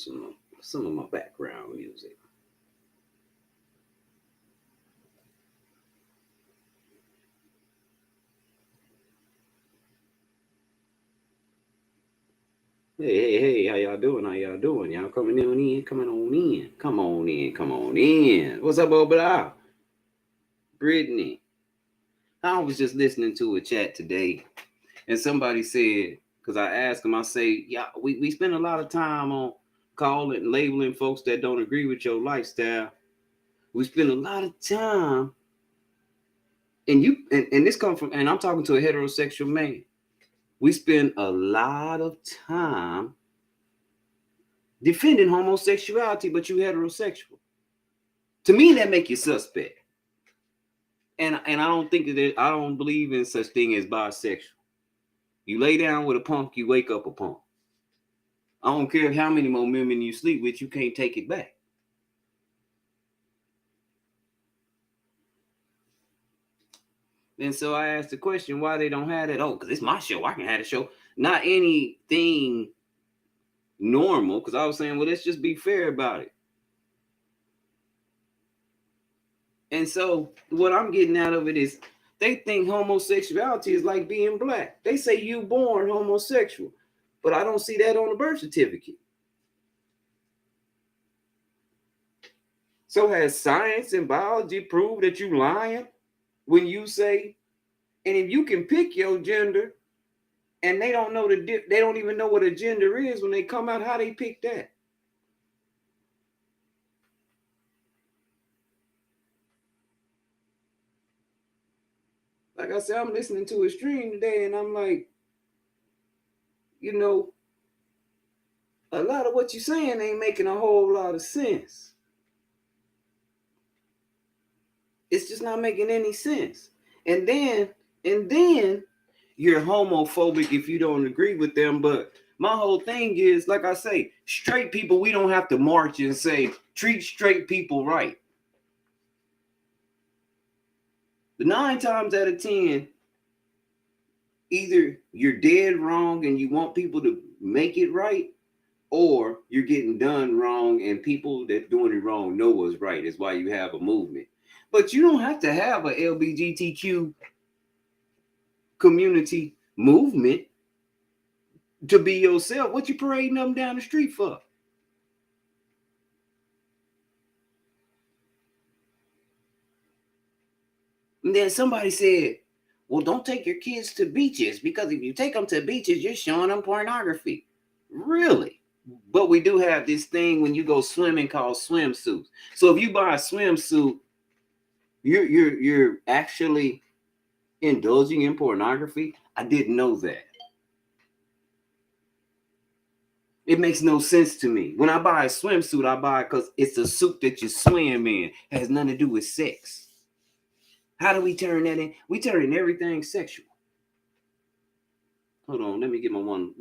with some of my background music. Hey, how y'all doing? How y'all doing? Y'all coming on in? Coming on in. Come on in. Come on in. What's up, Obadiah? Brittany. I was just listening to a chat today, and somebody said, because I asked them, I say, yeah, we spend a lot of time on calling and labeling folks that don't agree with your lifestyle. We spend a lot of time, and this comes from, and I'm talking to a heterosexual man. We spend a lot of time defending homosexuality, but you heterosexual. To me, that make you suspect. And I don't think that I don't believe in such thing as bisexual. You lay down with a punk, you wake up a punk. I don't care how many more women you sleep with, you can't take it back. And so I asked the question why they don't have that. Oh, because it's my show. I can have a show. Not anything normal, because I was saying, well, let's just be fair about it. And so what I'm getting out of it is they think homosexuality is like being black. They say you born homosexual, but I don't see that on the birth certificate. So has science and biology proved that you lying when you say, and if you can pick your gender and they don't know they don't even know what a gender is when they come out, how they pick that? Like I said, I'm listening to a stream today and I'm like, a lot of what you're saying ain't making a whole lot of sense. It's just not making any sense. And then you're homophobic if you don't agree with them. But my whole thing is, like I say, straight people, we don't have to march and say, treat straight people right. But 9 times out of 10, either you're dead wrong and you want people to make it right, or you're getting done wrong and people that doing it wrong know what's right. That's why you have a movement. But you don't have to have a LGBTQ community movement to be yourself. What you parading them down the street for? And then somebody said, well, don't take your kids to beaches because if you take them to beaches, you're showing them pornography. Really? But we do have this thing when you go swimming called swimsuits. So if you buy a swimsuit, you're actually indulging in pornography. I didn't know that. It makes no sense to me. When I buy a swimsuit, I buy it because it's a suit that you swim in. It has nothing to do with sex. How do we turn that in? We turn in everything sexual. Hold on, let me get my one.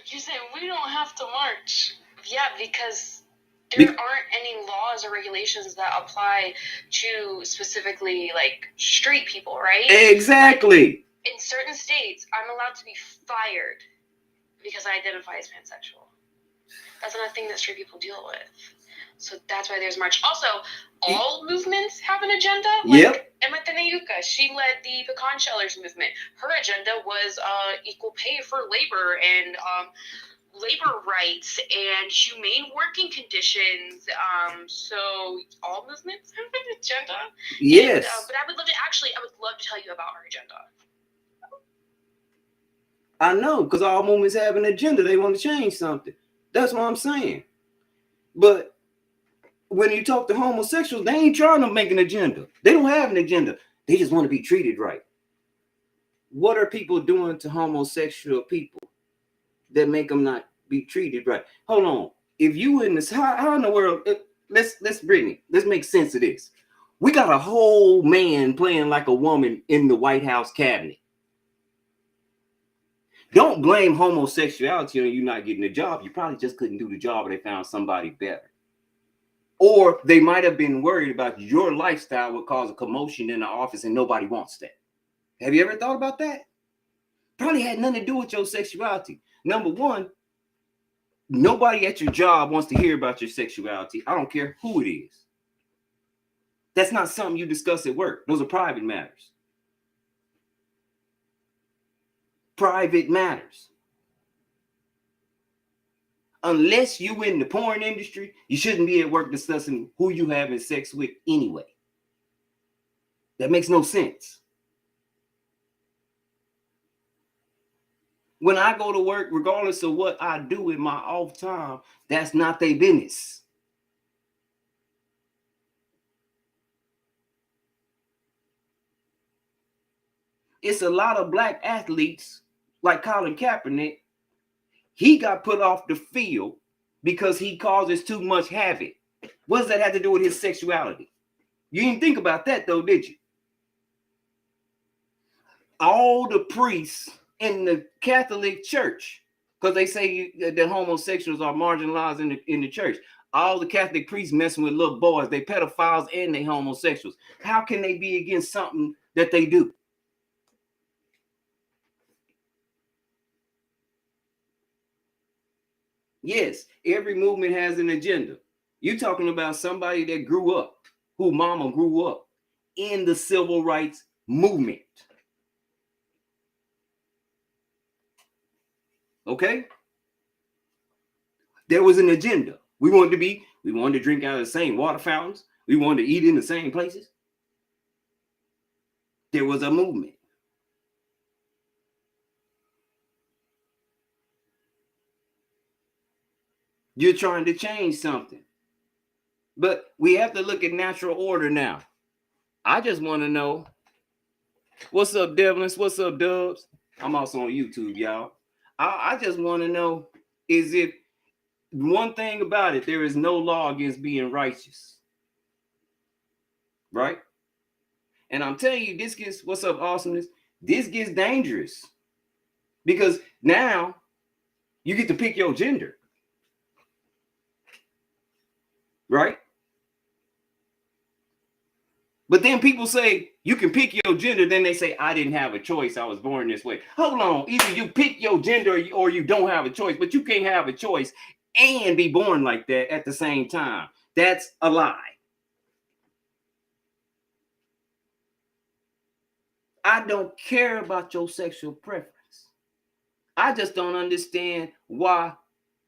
You said we don't have to march. Yeah, because there aren't any laws or regulations that apply to specifically like straight people, right? Exactly. Like, in certain states, I'm allowed to be fired because I identify as pansexual. That's not a thing that straight people deal with. So that's why there's march. Also, all movements have an agenda. Yep. Emma Tenayuka, she led the pecan shellers movement. Her agenda was equal pay for labor and labor rights and humane working conditions. So all movements have an agenda. Yes. And, but I would love to tell you about our agenda. I know, because all movements have an agenda. They want to change something. That's what I'm saying. But when you talk to homosexuals, they ain't trying to make an agenda. They don't have an agenda. They just want to be treated right. What are people doing to homosexual people that make them not be treated right? Hold on. If you in this, how in the world? Let's Brittany. Let's make sense of this. We got a whole man playing like a woman in the White House cabinet. Don't blame homosexuality on you not getting a job. You probably just couldn't do the job, or they found somebody better. Or they might have been worried about your lifestyle would cause a commotion in the office and nobody wants that. Have you ever thought about that? Probably had nothing to do with your sexuality. Number one, nobody at your job wants to hear about your sexuality. I don't care who it is. That's not something you discuss at work. Those are private matters. Private matters. Unless you in the porn industry, you shouldn't be at work discussing who you having sex with anyway. That makes no sense. When I go to work, regardless of what I do in my off time, that's not their business. It's a lot of black athletes like Colin Kaepernick. He got put off the field because he causes too much havoc. What does that have to do with his sexuality? You didn't think about that though, did you? All the priests in the Catholic Church, because they say that homosexuals are marginalized in the church. All the Catholic priests messing with little boys, they pedophiles and they homosexuals. How can they be against something that they do? Yes, every movement has an agenda. You're talking about somebody that grew up, who mama grew up in the civil rights movement. Okay? There was an agenda. We wanted to drink out of the same water fountains. We wanted to eat in the same places. There was a movement. You're trying to change something. But we have to look at natural order now. I just want to know, what's up, Devlins? What's up, Dubs? I'm also on YouTube, y'all. I just want to know, is it one thing about it, there is no law against being righteous. Right? And I'm telling you, this gets, what's up, awesomeness? This gets dangerous. Because now you get to pick your gender. Right? But then people say you can pick your gender. Then they say, I didn't have a choice. I was born this way. Hold on. Either you pick your gender or you don't have a choice. But you can't have a choice and be born like that at the same time. That's a lie. I don't care about your sexual preference. I just don't understand why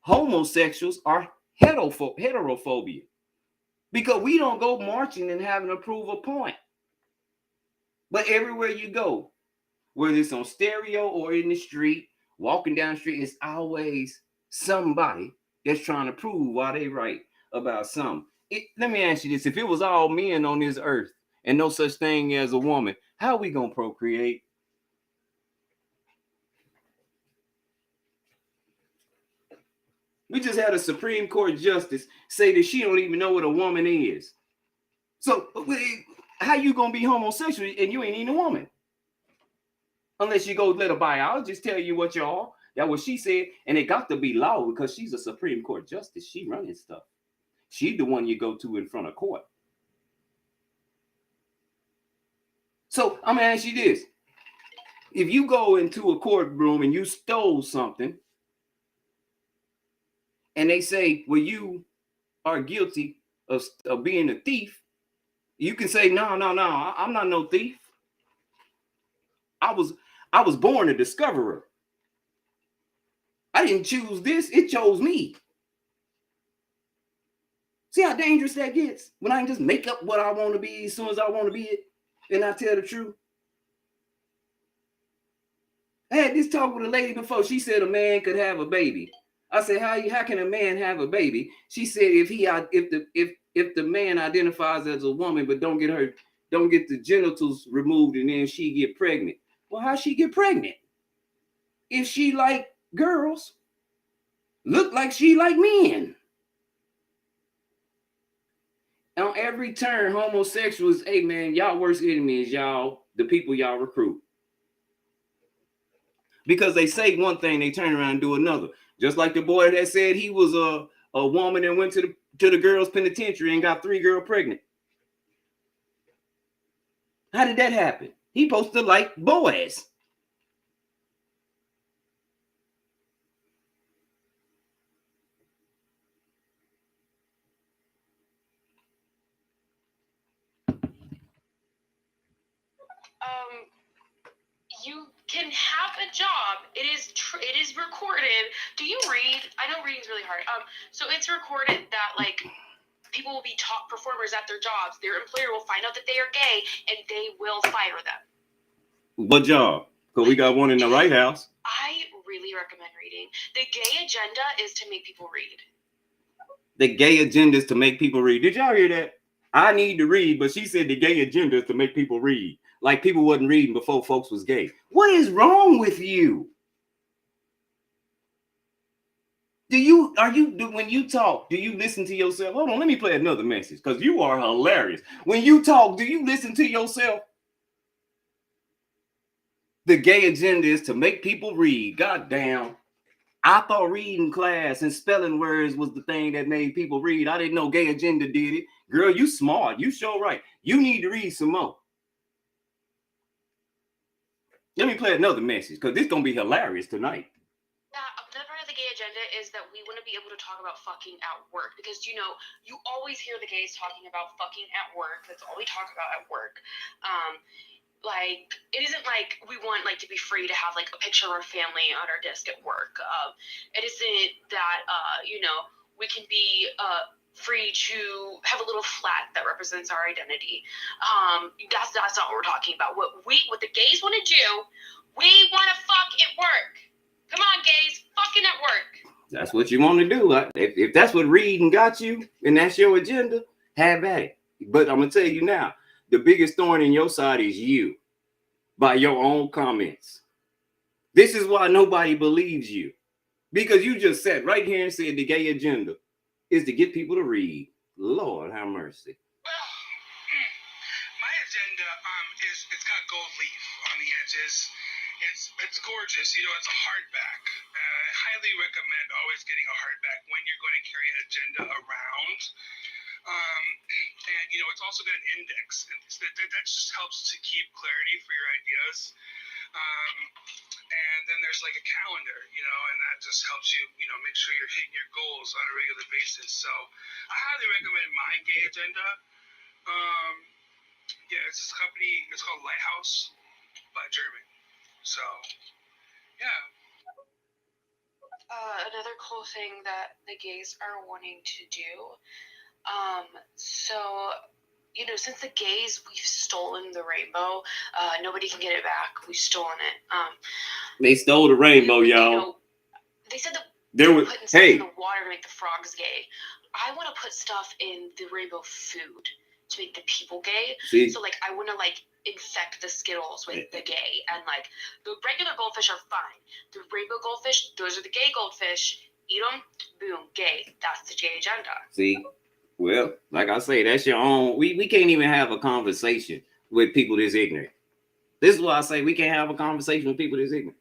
homosexuals are heterophobia. Because we don't go marching and having to prove a point. But everywhere you go, whether it's on stereo or in the street, walking down the street, it's always somebody that's trying to prove why they right about something. Let me ask you this. If it was all men on this earth and no such thing as a woman, how are we going to procreate? We just had a Supreme Court justice say that she don't even know what a woman is. So how you going to be homosexual and you ain't even a woman? Unless you go let a biologist tell you what you are. That's what she said. And it got to be law because she's a Supreme Court justice. She running stuff. She's the one you go to in front of court. So I'm going to ask you this. If you go into a courtroom and you stole something and they say, well, you are guilty of being a thief, you can say, no, I'm not no thief. I was born a discoverer. I didn't choose this. It chose me. See how dangerous that gets when I can just make up what I want to be as soon as I want to be it and I tell the truth. I had this talk with a lady before. She said a man could have a baby. I said, how can a man have a baby? She said if the man identifies as a woman but don't get the genitals removed and then she get pregnant. Well, how she get pregnant? If she like girls, look like she like men. On every turn, homosexuals, hey man, y'all worst enemy is y'all, the people y'all recruit. Because they say one thing, they turn around and do another. Just like the boy that said he was a woman and went to the girls' penitentiary and got 3 girls pregnant. How did that happen? He supposed to like boys. You can have a job. It is recorded. Do you read? I know reading's really hard. So it's recorded that like people will be top performers at their jobs. Their employer will find out that they are gay, and they will fire them. What job? Because we got one in the White House. I really recommend reading. The gay agenda is to make people read. The gay agenda is to make people read. Did y'all hear that? I need to read, but she said the gay agenda is to make people read. Like people wasn't reading before folks was gay. What is wrong with you? When you talk, do you listen to yourself? Hold on, let me play another message because you are hilarious. When you talk, do you listen to yourself? The gay agenda is to make people read. Goddamn. I thought reading class and spelling words was the thing that made people read. I didn't know gay agenda did it. Girl, you smart. You sure right. You need to read some more. Let me play another message because this is going to be hilarious tonight. Another part of the gay agenda is that we want to be able to talk about fucking at work because, you know, you always hear the gays talking about fucking at work. That's all we talk about at work. Like, it isn't like we want, like, to be free to have, like, a picture of our family on our desk at work. It isn't that, you know, we can be free to have a little flag that represents our identity. That's not what we're talking about. What the gays want to do, we want to fuck at work. Come on, gays, fucking at work. That's what you want to do. If that's what reading got you and that's your agenda, have at it. But I'm going to tell you now, the biggest thorn in your side is you by your own comments. This is why nobody believes you. Because you just sat right here and said the gay agenda is to get people to read. Lord have mercy. Well, my agenda it's got gold leaf on the edges. It's gorgeous. You know, it's a hardback. I highly recommend always getting a hardback when you're going to carry an agenda around. And, you know, it's also got an index. That just helps to keep clarity for your ideas. And then there's like a calendar, you know, and that just helps you, you know, make sure you're hitting your goals on a regular basis. So I highly recommend my gay agenda. Yeah, it's this company. It's called Lighthouse by German. So, yeah. Another cool thing that the gays are wanting to do. So, you know, since the gays, we've stolen the rainbow. Nobody can get it back. We've stolen it. They stole the rainbow, y'all. You know, they said that there was putting stuff in the water to make the frogs gay. I want to put stuff in the rainbow food to make the people gay. See? So, like, I want to, like, infect the Skittles with the gay. And, like, the regular goldfish are fine. The rainbow goldfish, those are the gay goldfish. Eat them, boom, gay. That's the gay agenda. See? Well, like I say, that's your own. We can't even have a conversation with people this ignorant. This is why I say we can't have a conversation with people this ignorant.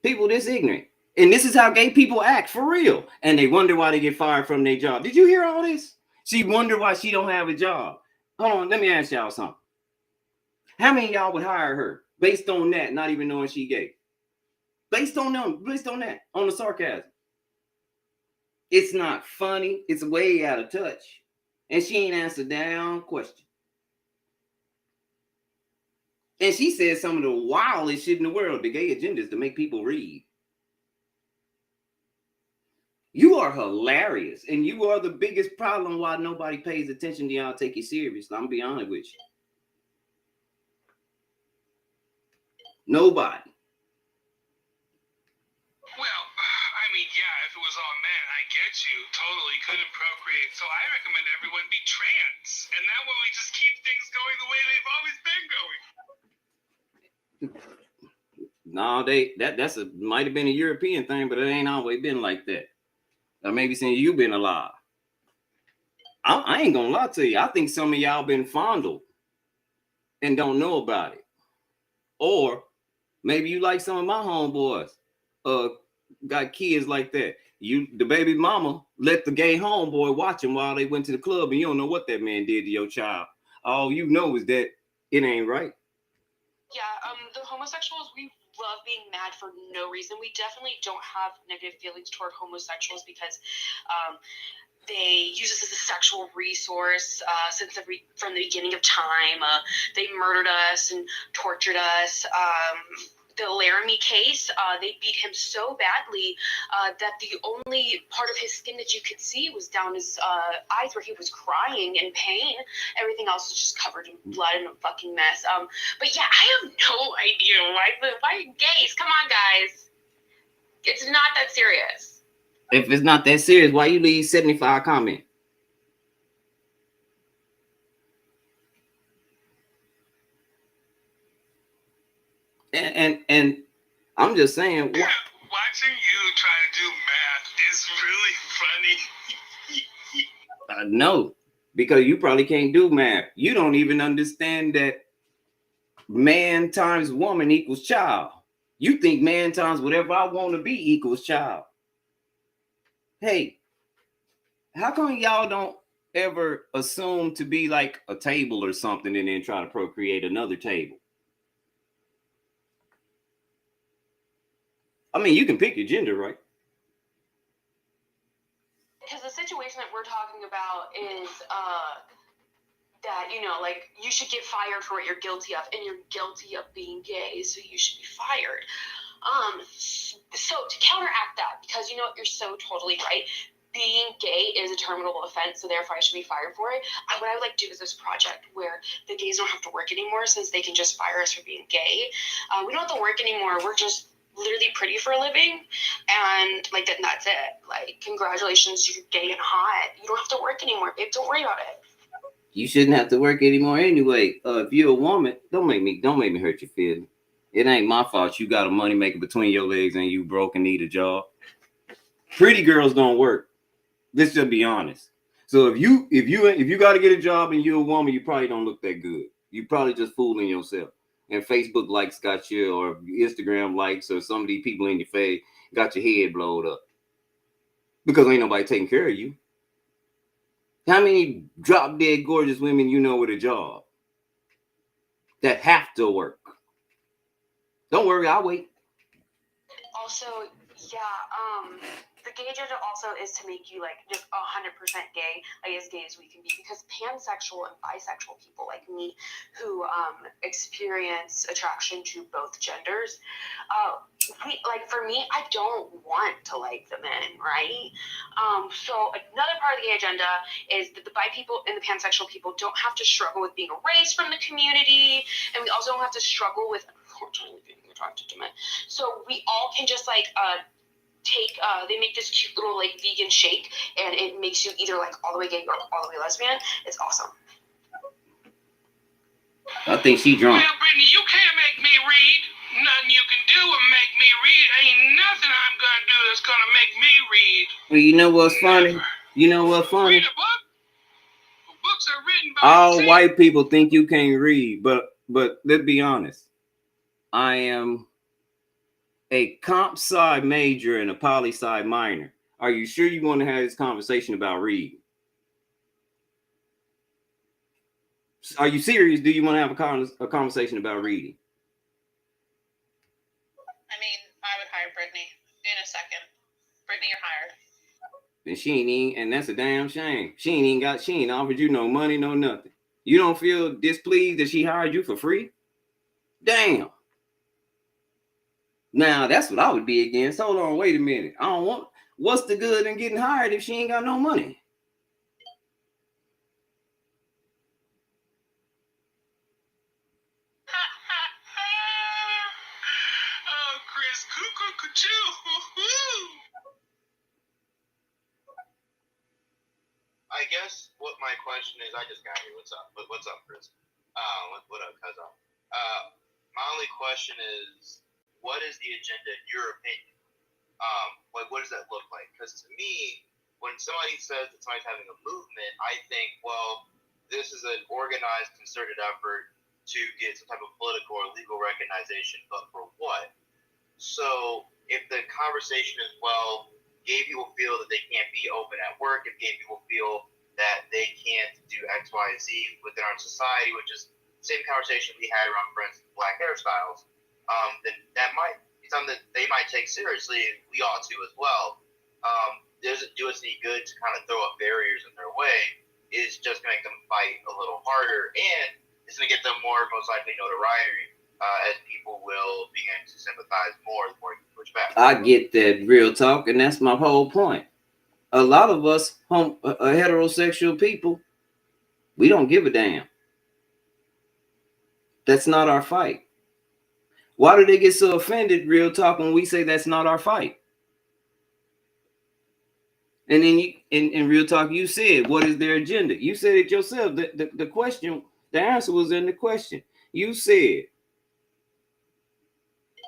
People this ignorant. And this is how gay people act for real. And they wonder why they get fired from their job. Did you hear all this? She wonder why she don't have a job. Hold on, let me ask y'all something. How many of y'all would hire her based on that, not even knowing she gay? Based on that, on the sarcasm. It's not funny. It's way out of touch. And she ain't answered down question. And she said some of the wildest shit in the world. The gay agenda is to make people read. You are hilarious. And you are the biggest problem why nobody pays attention to y'all, take you serious. I'm going to be honest with you. Nobody. Well, I mean, yeah, if it was all men, I get you. Totally couldn't procreate. So I recommend everyone be trans. And that way we just keep things going the way they've always been going. No, that's might have been a European thing, but it ain't always been like that. Or maybe since you've been alive. I ain't gonna lie to you. I think some of y'all been fondled and don't know about it. Or maybe you like some of my homeboys. Got kids like that. The baby mama let the gay homeboy watch him while they went to the club, and you don't know what that man did to your child. All you know is that it ain't right. Yeah, the homosexuals, we love being mad for no reason. We definitely don't have negative feelings toward homosexuals because they use us as a sexual resource from the beginning of time. They murdered us and tortured us. The Laramie case, they beat him so badly that the only part of his skin that you could see was down his eyes where he was crying in pain. Everything else was just covered in blood and a fucking mess. But yeah, I have no idea why gays? Come on, guys. It's not that serious. If it's not that serious, why you leave 75 comments? And I'm just saying, watching you try to do math is really funny. I know, because you probably can't do math. You don't even understand that man times woman equals child. You think man times whatever I want to be equals child. Hey, how come y'all don't ever assume to be like a table or something and then try to procreate another table? I mean, you can pick your gender, right? Because the situation that we're talking about is that, you know, like, you should get fired for what you're guilty of, and you're guilty of being gay, so you should be fired. So to counteract that, because, you know, you're so totally right, being gay is a terminable offense, so therefore I should be fired for it. What I would like to do is this project where the gays don't have to work anymore, since they can just fire us for being gay. We don't have to work anymore. We're just literally pretty for a living, and like that's it. Like, congratulations, you're gay and hot. You don't have to work anymore, babe. Don't worry about it. You shouldn't have to work anymore anyway. If you're a woman, don't make me hurt your feelings. It ain't my fault you got a money maker between your legs and you broke and need a job. Pretty girls don't work. Let's just be honest. So if you got to get a job and you're a woman, you probably don't look that good. You probably just fooling yourself. And Facebook likes got you, or Instagram likes, or some of these people in your face got your head blowed up because ain't nobody taking care of you. How many drop dead gorgeous women you know with a job that have to work? Don't worry, I'll wait. Also, yeah, the gay agenda also is to make you like just 100% gay, like as gay as we can be, because pansexual and bisexual people like me who experience attraction to both genders, for me, I don't want to like the men, right? So another part of the gay agenda is that the bi people and the pansexual people don't have to struggle with being erased from the community, and we also don't have to struggle with, unfortunately, being attracted to men. So we all can just they make this cute little like vegan shake, and it makes you either like all the way gay or all the way lesbian. It's awesome. I think she drunk. Well, Brittany, you can't make me read. Nothing you can do will make me read. Ain't nothing I'm gonna do that's gonna make me read. Well, you know what's funny? You know what's funny? Read a book. Books are written by all white people think you can't read, but let's be honest. I am a comp sci major and a poli sci minor. Are you sure you want to have this conversation about reading? Are you serious? Do you want to have a conversation about reading? I mean, I would hire Brittany in a second. Brittany, you're hired. And she ain't even, and that's a damn shame. She ain't offered you no money, no nothing. You don't feel displeased that she hired you for free? Damn. Now that's what I would be against. Hold on, wait a minute. I don't want. What's the good in getting hired if she ain't got no money? Oh, Chris, cuckoo. I guess what my question is, I just got here. What's up? What's up, Chris? What up, cousin? My only question is, what is the agenda in your opinion? What does that look like? Because to me, when somebody says that somebody's having a movement, I think, well, this is an organized, concerted effort to get some type of political or legal recognition, but for what? So if the conversation is, well, gay people feel that they can't be open at work, if gay people feel that they can't do X, Y, Z within our society, which is the same conversation we had around, for instance, black hairstyles, then that might be something that they might take seriously, and we ought to as well. doesn't do us any good to kind of throw up barriers in their way. It's just going to make them fight a little harder, and it's going to get them more, most likely, notoriety, as people will begin to sympathize more the more you push back. I get that, real talk, and that's my whole point. A lot of us heterosexual people, we don't give a damn. That's not our fight. Why do they get so offended, real talk, when we say that's not our fight? And then you, in real talk, you said, what is their agenda? You said it yourself. The question, the answer was in the question. You said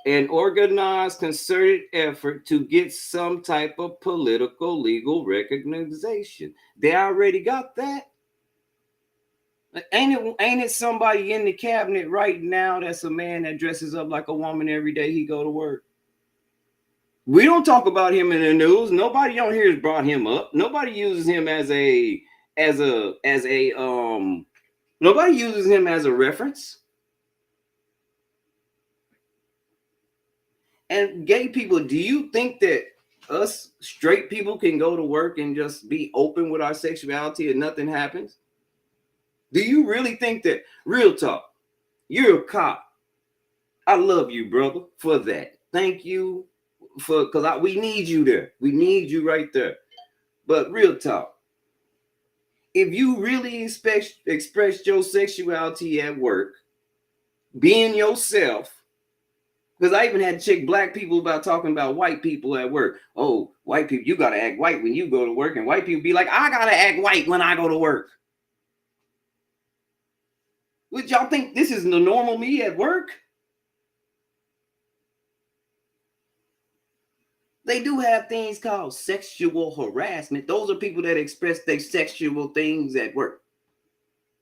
an organized, concerted effort to get some type of political, legal recognition. They already got that. Ain't it somebody in the cabinet right now that's a man that dresses up like a woman every day he go to work? We don't talk about him in the news. Nobody on here has brought him up. Nobody uses him nobody uses him as a reference. And gay people, do you think that us straight people can go to work and just be open with our sexuality and nothing happens? Do you really think that? Real talk, you're a cop. I love you, brother, for that. Thank you because we need you there. We need you right there. But real talk, if you really express your sexuality at work, being yourself, because I even had to check black people about talking about white people at work. Oh, white people, you got to act white when you go to work. And white people be like, I got to act white when I go to work. Would y'all think this is the normal me at work? They do have things called sexual harassment. Those are people that express their sexual things at work.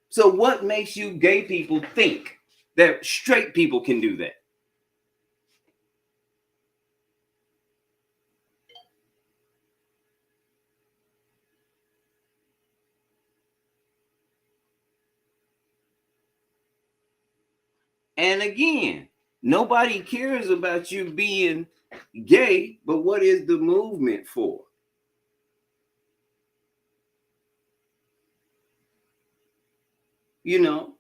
So what makes you gay people think that straight people can do that? And again, nobody cares about you being gay, but what is the movement for? You know,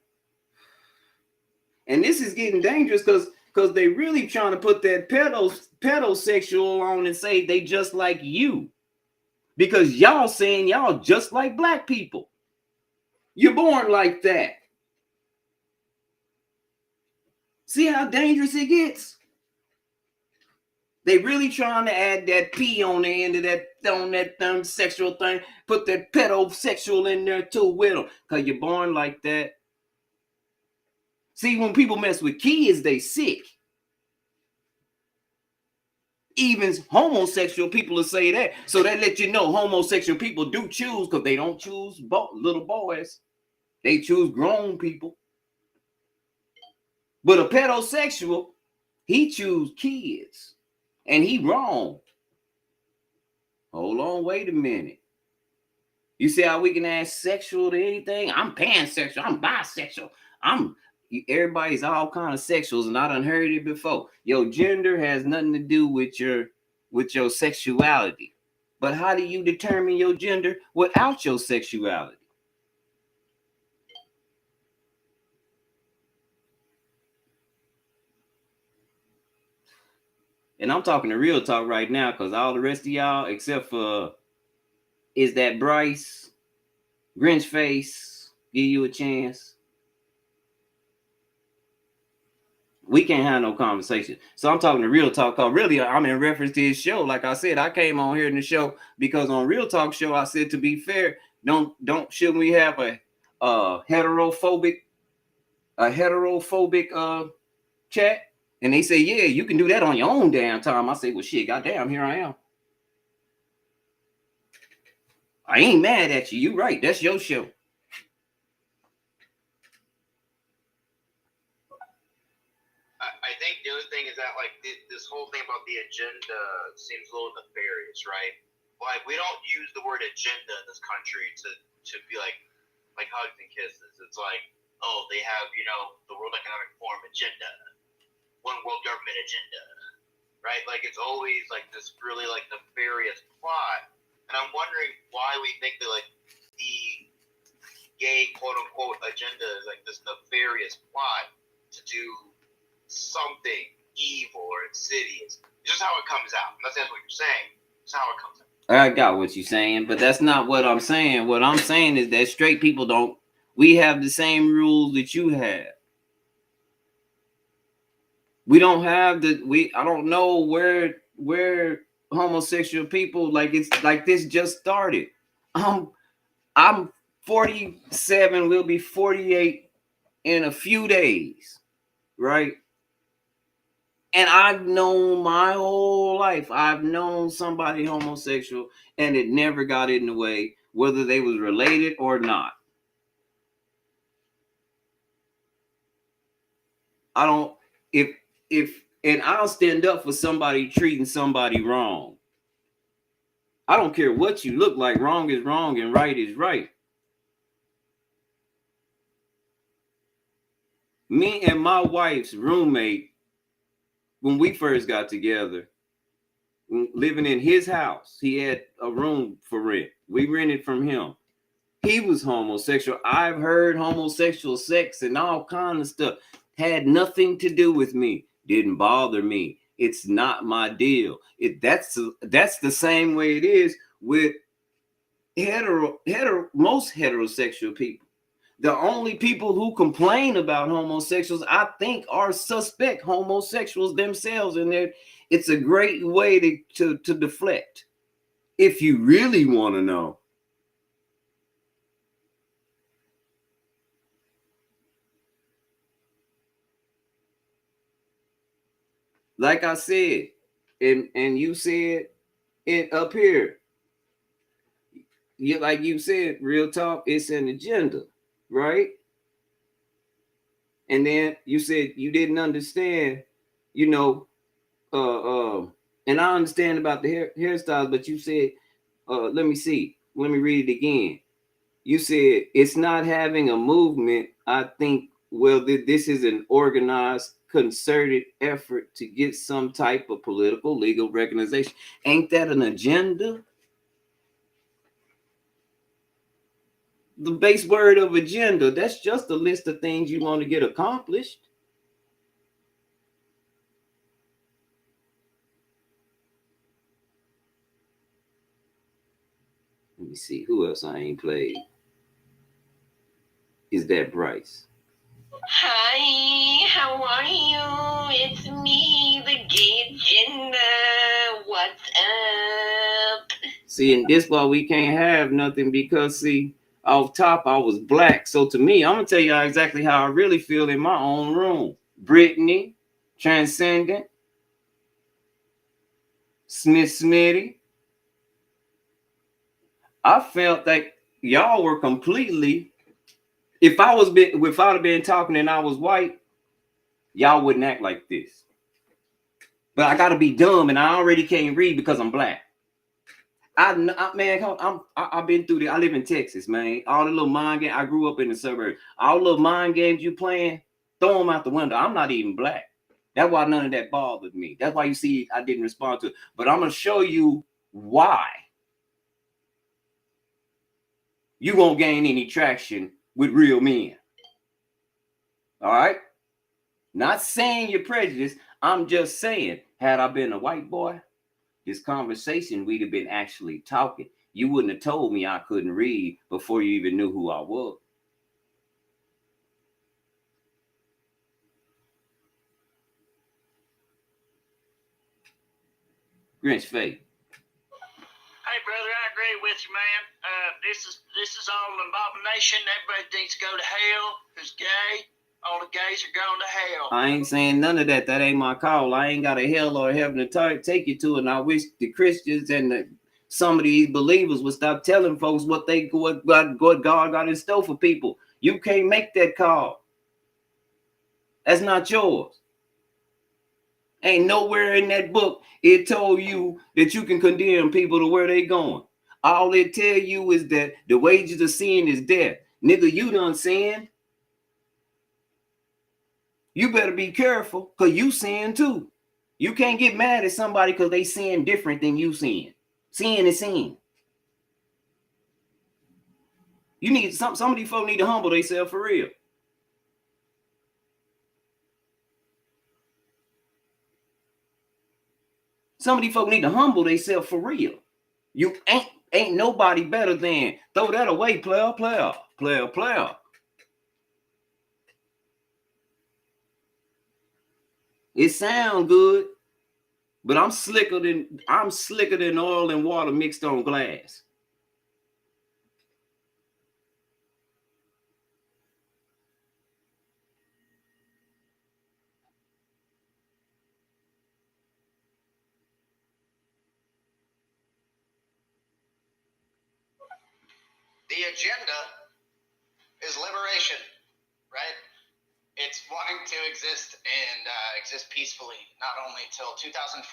and this is getting dangerous because they really trying to put that pedosexual on and say they just like you, because y'all saying y'all just like black people. You're born like that. See how dangerous it gets? They really trying to add that P on the end of that sexual thing, put that pedosexual in there too with them, because you're born like that. See, when people mess with kids, they sick. Even homosexual people will say that. So that let you know homosexual people do choose, because they don't choose little boys. They choose grown people. But a pedosexual, he choose kids. And he wrong. Hold on, wait a minute. You see how we can add sexual to anything? I'm pansexual. I'm bisexual. Everybody's all kind of sexuals, and I done heard it before. Your gender has nothing to do with your sexuality. But how do you determine your gender without your sexuality? And I'm talking the real talk right now, because all the rest of y'all, except for is that Bryce, Grinch face, give you a chance. We can't have no conversation. So I'm talking to real talk, because really I'm in reference to his show. Like I said, I came on here in the show because on Real Talk Show, I said, to be fair, shouldn't we have a heterophobic chat? And they say, yeah, you can do that on your own damn time. I say, well, shit, goddamn, here I am. I ain't mad at you. You right. That's your show. I think the other thing is that, like, this whole thing about the agenda seems a little nefarious, right? Like, we don't use the word agenda in this country to be like hugs and kisses. It's like, oh, they have, the World Economic Forum agenda, One World Government agenda, right? Like, it's always like this really like nefarious plot And I'm wondering why we think that like the gay quote unquote agenda is like this nefarious plot to do something evil or insidious. It's just how it comes out. I'm not saying that's what you're saying. It's how it comes out. I got what you're saying, but that's not what I'm saying. What I'm saying is that straight people don't. We have the same rules that you have. We don't have the. I don't know where homosexual people like it's like this just started. I'm 47. We'll be 48 in a few days, right? And I've known my whole life, I've known somebody homosexual and it never got in the way, whether they was related or not. I don't, and I'll stand up for somebody treating somebody wrong. I don't care what you look like, wrong is wrong and right is right. Me and my wife's roommate, when we first got together, living in his house, he had a room for rent. We rented from him. He was homosexual. I've heard homosexual sex and all kind of stuff. Had nothing to do with me. Didn't bother me. It's not my deal. That's the same way it is with most heterosexual people. The only people who complain about homosexuals, I think, are suspect homosexuals themselves, and it's a great way to deflect. If you really want to know. Like I said, and you said it up here. Like you said, real talk, it's an agenda, right? And then you said you didn't understand, you know, and I understand about the hairstyles, but you said, let me see, let me read it again. You said it's not having a movement. I think, well, this is an organized, concerted effort to get some type of political, legal recognition. Ain't that an agenda? The base word of agenda, that's just a list of things you want to get accomplished. Let me see, who else I ain't played? Is that Bryce? Hi, how are you? It's me, the gay agenda. What's up? See, and this why we can't have nothing, because see, off top I was black. So to me, I'm gonna tell you exactly how I really feel in my own room. Brittany, Transcendent, Smitty. I felt like y'all were completely. If I'd have been talking and I was white, y'all wouldn't act like this. But I gotta be dumb, and I already can't read because I'm black. Man, I've been through I live in Texas, man. All the little mind games. I grew up in the suburbs. All the little mind games you playing, throw them out the window. I'm not even black. That's why none of that bothered me. That's why you see I didn't respond to it. But I'm gonna show you why you won't gain any traction with real men. All right? Not saying you're prejudiced. I'm just saying, had I been a white boy, this conversation, we'd have been actually talking. You wouldn't have told me I couldn't read before you even knew who I was. Grinch face. Hey, brother, I agree with you, man. This is all an abomination. Everybody thinks go to hell who's gay. All the gays are going to hell. I ain't saying none of that. That ain't my call. I ain't got a hell or heaven to take you to. And I wish the Christians and some of these believers would stop telling folks what God got in store for people. You can't make that call. That's not yours. Ain't nowhere in that book it told you that you can condemn people to where they going. All it tell you is that the wages of sin is death. Nigga, you done sinned. You better be careful, because you sin too. You can't get mad at somebody because they sin different than you sin. Sin is sin. You need some of these folks need to humble themselves for real. Some of these folks need to humble themselves for real. You ain't nobody better than throw that away, player. It sounds good, but I'm slicker than oil and water mixed on glass. The agenda is liberation, right? It's wanting to exist and exist peacefully, not only till 2014,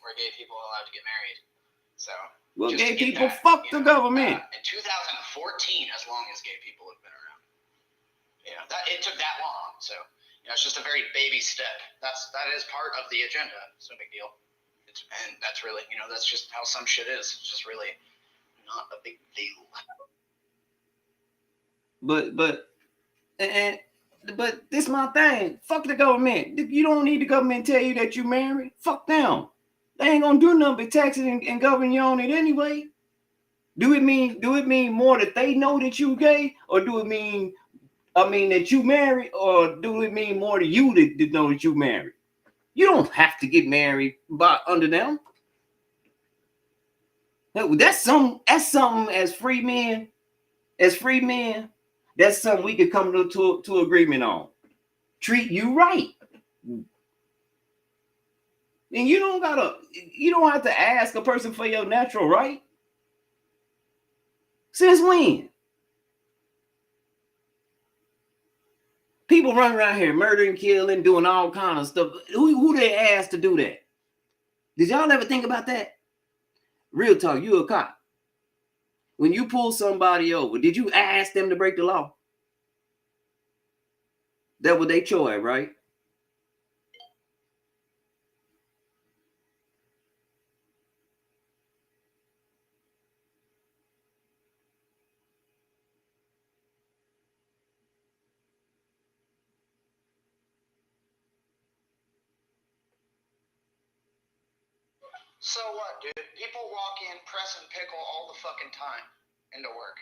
where gay people are allowed to get married. So, well, gay people that, fuck the government. In 2014, as long as gay people have been around, it took that long. So, it's just a very baby step. That is part of the agenda. It's no big deal. And that's really, that's just how some shit is. It's just really not a big deal. But this my thing. Fuck the government. You don't need the government to tell you that you married. Fuck them. They ain't gonna do nothing but tax it and govern you on it anyway. Do it mean more that they know that you gay, or do it mean that you married, or do it mean more to you that know that you married? You don't have to get married under them. That's something as free men. That's something we could come to agreement on. Treat you right. And you don't have to ask a person for your natural right. Since when? People run around here murdering, killing, doing all kind of stuff. Who they asked to do that? Did y'all ever think about that? Real talk, you a cop. When you pull somebody over, did you ask them to break the law? That was their choice, right? So what, dude? People walk in, press and pickle all the fucking time into work.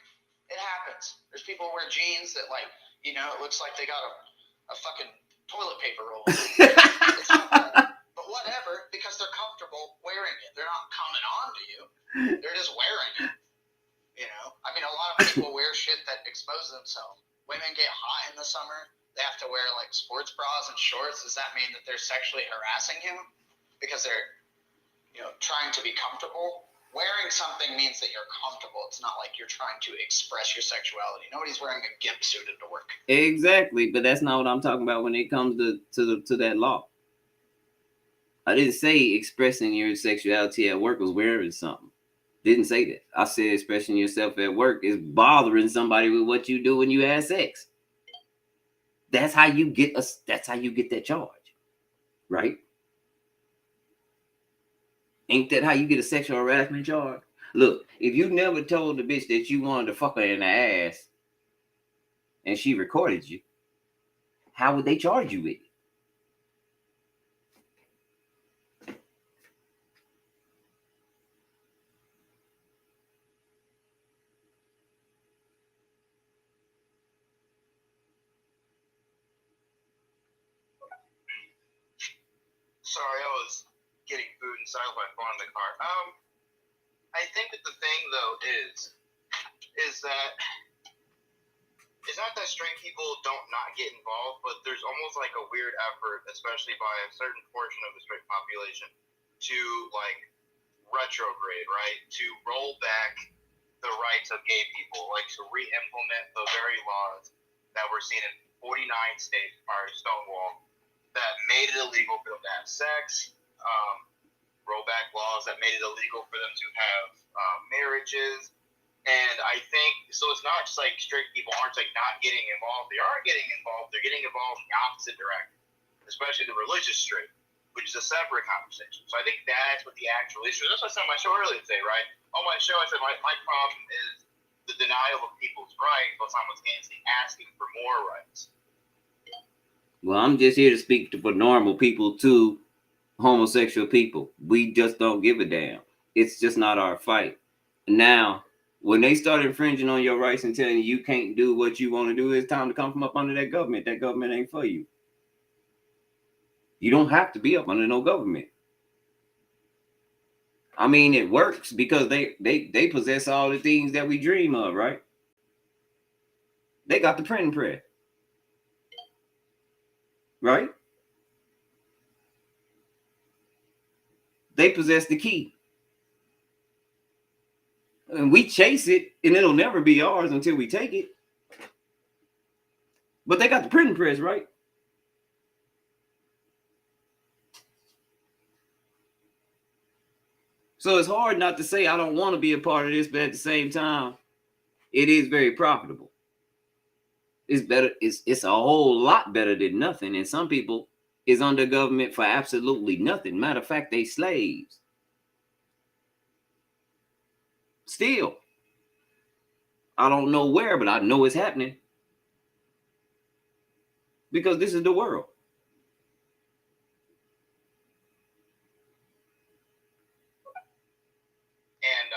It happens. There's people who wear jeans that, it looks like they got a fucking toilet paper roll. It's not bad. But whatever, because they're comfortable wearing it. They're not coming on to you. They're just wearing it. A lot of people wear shit that exposes themselves. Women get hot in the summer. They have to wear, sports bras and shorts. Does that mean that they're sexually harassing you? Because they're trying to be comfortable. Wearing something means that you're comfortable. It's not like you're trying to express your sexuality. Nobody's wearing a gimp suit into work. Exactly, but that's not what I'm talking about when it comes to that law. I didn't say expressing your sexuality at work was wearing something. Didn't say that. I said expressing yourself at work is bothering somebody with what you do when you have sex. That's how you get that charge, right? Ain't that how you get a sexual harassment charge? Look, if you never told the bitch that you wanted to fuck her in the ass and she recorded you, how would they charge you with it? Sorry, I was getting food inside of my phone in the car. I think that the thing though is that it's not that straight people don't not get involved, but there's almost like a weird effort, especially by a certain portion of the straight population, to retrograde, right? To roll back the rights of gay people, to re-implement the very laws that were seen in 49 states prior to Stonewall that made it illegal for them to have sex, roll back laws that made it illegal for them to have marriages. And I think, so it's not just straight people aren't not getting involved. They are getting involved. They're getting involved in the opposite direction, especially the religious straight, which is a separate conversation. So I think that's what the actual issue is. That's what I said on my show earlier today, right? On my show, I said my problem is the denial of people's rights, but simultaneously asking for more rights. Well, I'm just here to speak for normal people to homosexual people. We just don't give a damn. It's just not our fight. Now, when they start infringing on your rights and telling you can't do what you want to do, it's time to come from up under that government. That government ain't for you. You don't have to be up under no government. I mean, it works because they possess all the things that we dream of, right? They got the printing press, right? They possess the key. And we chase it, and it'll never be ours until we take it. But they got the printing press, right? So it's hard not to say I don't want to be a part of this, but at the same time, it is very profitable. It's better. It's a whole lot better than nothing. And some people is under government for absolutely nothing. Matter of fact, they slaves. Still, I don't know where, but I know it's happening. Because this is the world. And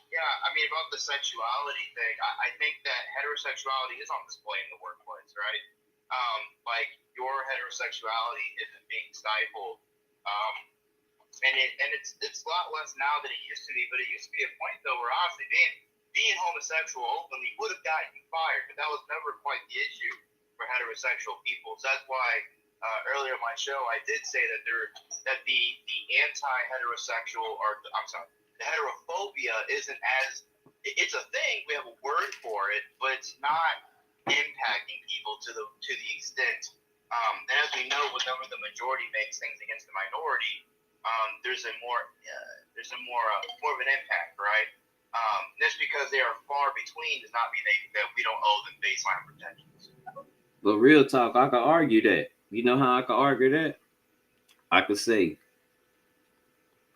yeah, I mean about the sexuality thing, I think that heterosexuality is on display in the workplace, right? Like your heterosexuality isn't being stifled, and it's a lot less now than it used to be. But it used to be a point though where honestly being homosexual openly would have gotten you fired, but that was never quite the issue for heterosexual people. So that's why earlier in my show I did say that the anti-heterosexual, or I'm sorry, the heterophobia isn't as, it's a thing, we have a word for it, but it's not impacting people to the extent. And as we know, whenever the majority makes things against the minority, there's more of an impact, right? Just because they are far between does not mean that we don't owe them baseline protections. But real talk, I could argue that. You know how I could argue that? I could say,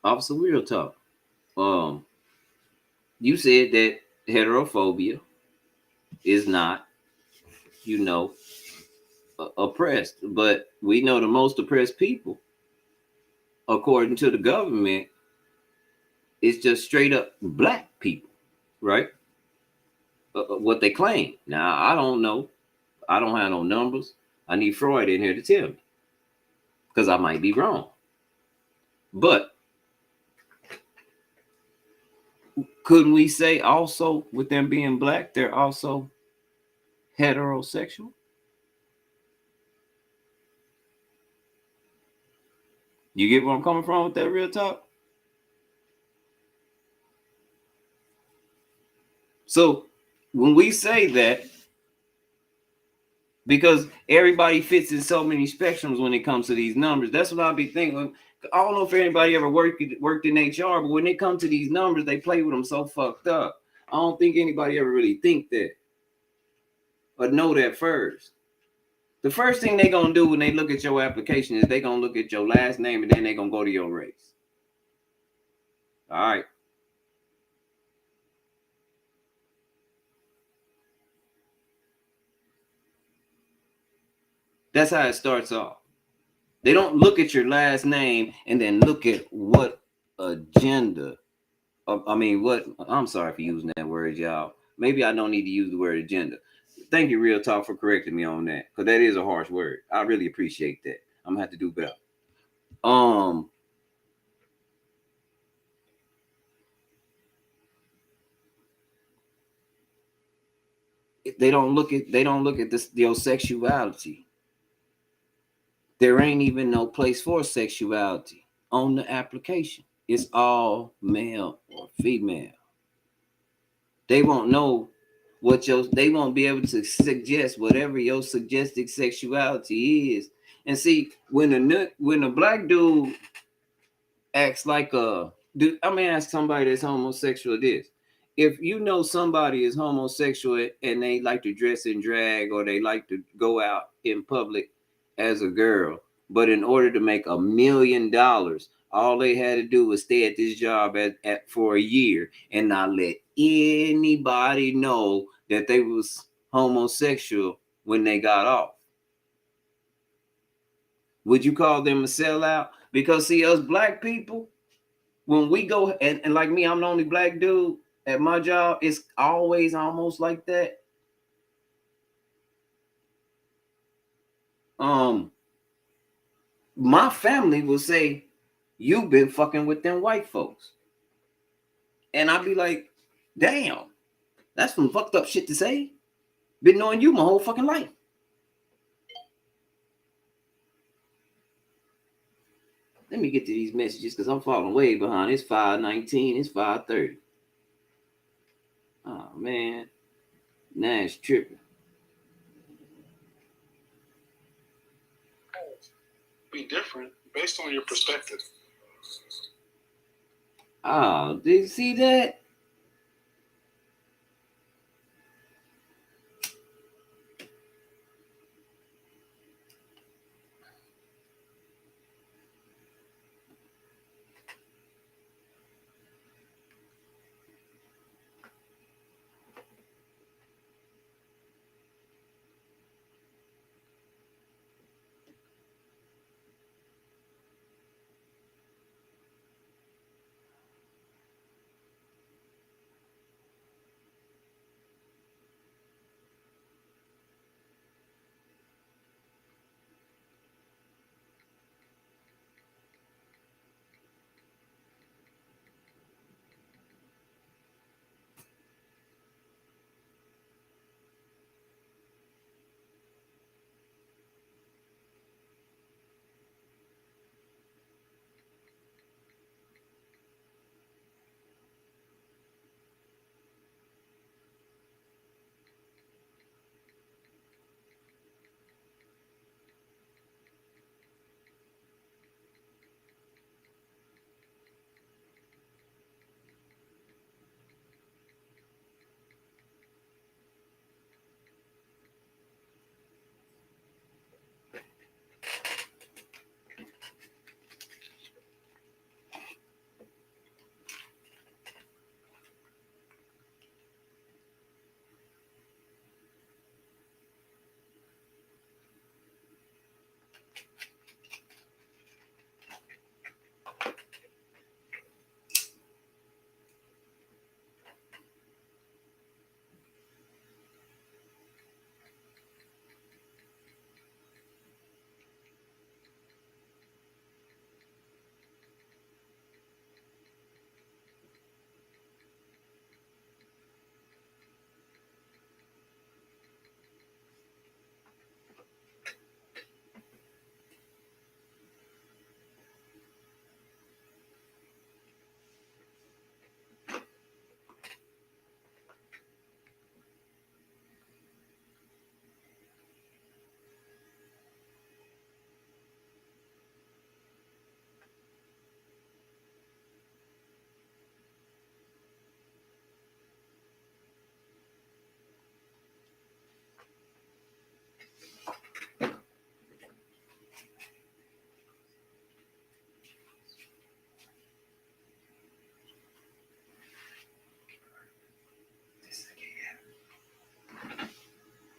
Officer Real Talk, you said that heterophobia is not, oppressed. But we know the most oppressed people, according to the government, is just straight up black people, right? What they claim. Now, I don't know. I don't have no numbers. I need Freud in here to tell me, because I might be wrong. But couldn't we say also, with them being black, they're also heterosexual? You get where I'm coming from with that real talk? So when we say that, because everybody fits in so many spectrums when it comes to these numbers, that's what I'll be thinking. I don't know if anybody ever worked in HR, but when it comes to these numbers, they play with them so fucked up. I don't think anybody ever really think that or know that first. The first thing they're going to do when they look at your application is they're going to look at your last name and then they're going to go to your race. All right. That's how it starts off. They don't look at your last name and then look at what agenda. I'm sorry for using that word, y'all. Maybe I don't need to use the word agenda. Thank you, Real Talk, for correcting me on that, because that is a harsh word. I really appreciate that. I'm gonna have to do better. They don't look at your sexuality. There ain't even no place for sexuality on the application. It's all male or female. They won't know they won't be able to suggest whatever your suggested sexuality is. And see, when a black dude acts like I'm gonna ask somebody that's homosexual this. If you know somebody is homosexual and they like to dress in drag or they like to go out in public as a girl, but in order to make $1 million All they had to do was stay at this job for a year and not let anybody know that they was homosexual when they got off. Would you call them a sellout? Because see, us black people, when we go and like me, I'm the only black dude at my job, it's always almost like that. My family will say, you've been fucking with them white folks. And I'd be like, damn, that's some fucked up shit to say. Been knowing you my whole fucking life. Let me get to these messages because I'm falling way behind. It's 5:19. It's 5:30. Oh, man. Nash tripping. Be different based on your perspective. Oh, did you see that?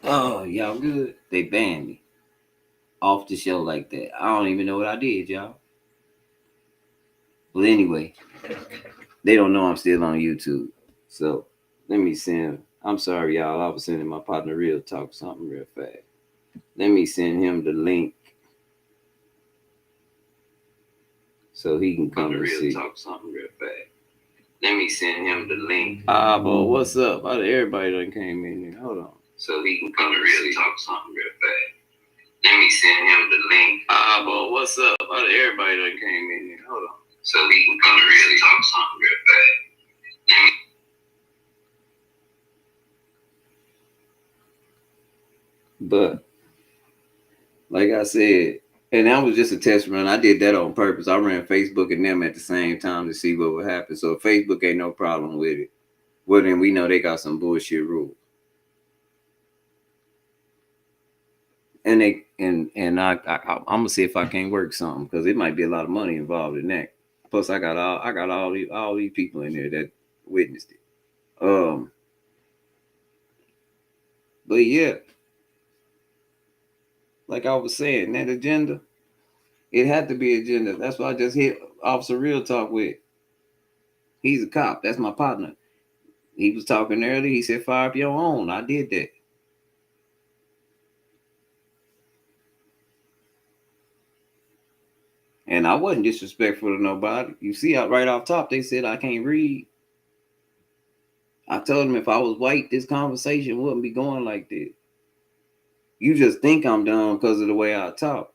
Oh, y'all good? They banned me off the show like that. I don't even know what I did, y'all. But anyway, they don't know I'm still on YouTube. So let me send. I'm sorry, y'all. I was sending my partner Real Talk something real fast. Let me send him the link so he can come and see. Talk something real fast. Let me send him the link. Ah, boy, what's up? Everybody done came in here. Hold on. So he can come and Real Talk something real fast. Let me send him the link. Ah, boy, what's up? Everybody done came in here. Hold on. So he can come and Real Talk something real fast. But like I said, and that was just a test run. I did that on purpose. I ran Facebook and them at the same time to see what would happen. So if Facebook ain't no problem with it, well then we know they got some bullshit rules. And I'm gonna see if I can't work something because it might be a lot of money involved in that. Plus, I got all these people in there that witnessed it. But yeah, like I was saying, that agenda, it had to be agenda. That's why I just hit Officer Real Talk with. He's a cop. That's my partner. He was talking earlier. He said, fire up your own. I did that. And I wasn't disrespectful to nobody. You see, right off top, they said I can't read. I told them if I was white, this conversation wouldn't be going like this. You just think I'm dumb because of the way I talk.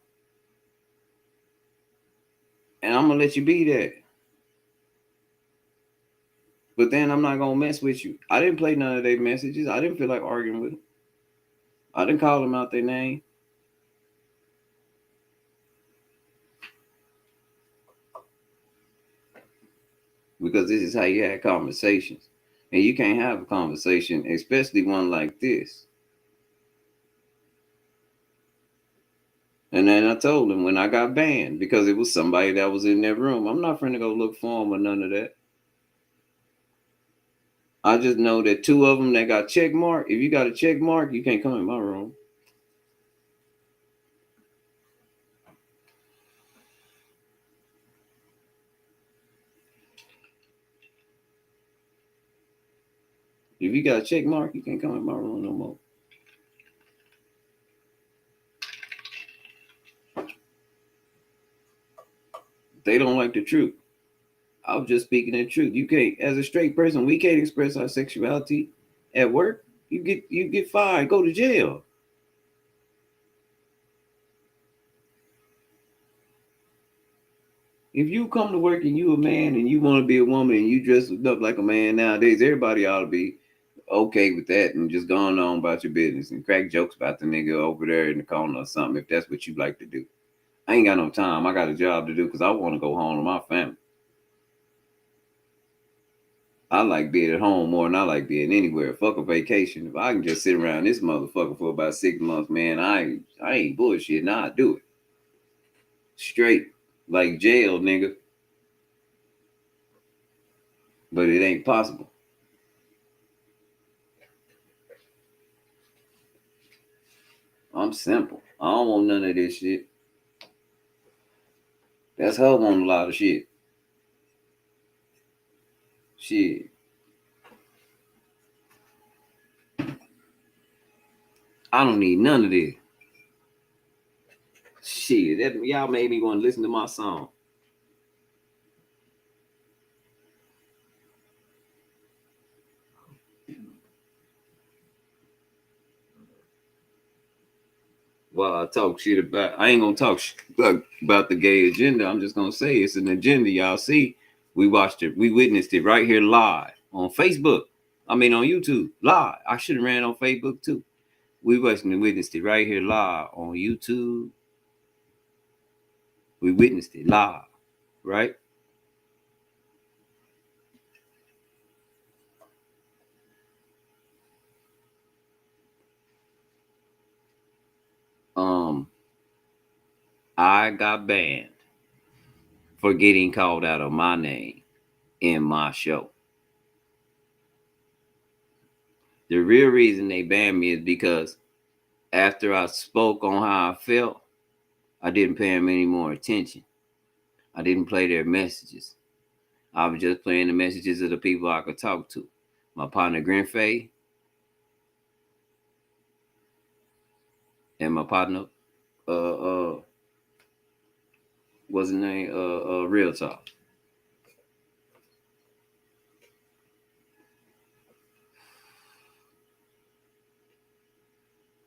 And I'm going to let you be that. But then I'm not going to mess with you. I didn't play none of their messages. I didn't feel like arguing with them. I didn't call them out their name. Because this is how you have conversations. And you can't have a conversation, especially one like this. And then I told him when I got banned, because it was somebody that was in that room, I'm not finna go look for him or none of that. I just know that 2 of them that got check mark. If you got a check mark, you can't come in my room. If you got a check mark, you can't come in my room no more. They don't like the truth. I was just speaking the truth. You can't, as a straight person, we can't express our sexuality at work. You get fired, go to jail. If you come to work and you a man and you want to be a woman and you dress up like a man nowadays, everybody ought to be okay with that and just going on about your business and crack jokes about the nigga over there in the corner or something if that's what you like to do. I ain't got no time. I got a job to do because I want to go home to my family. I like being at home more than I like being anywhere. Fuck a vacation. If I can just sit around this motherfucker for about 6 months, man, I ain't bullshit. Nah, I do it. Straight. Like jail, nigga. But it ain't possible. I'm simple. I don't want none of this shit. That's her want a lot of shit. Shit. I don't need none of this. Shit, y'all made me want to listen to my song. Well, I talk shit about. I ain't gonna talk about the gay agenda. I'm just gonna say it's an agenda. Y'all see, we watched it. We witnessed it right here live on Facebook. I mean on YouTube live. I should have ran on Facebook too. We witnessed it right here live on YouTube. We witnessed it live, right? I got banned for getting called out of my name in my show. The real reason they banned me is because after I spoke on how I felt, I didn't pay them any more attention. I didn't play their messages. I was just playing the messages of the people I could talk to. My partner Grenfay and my partner what's his name? Real Talk.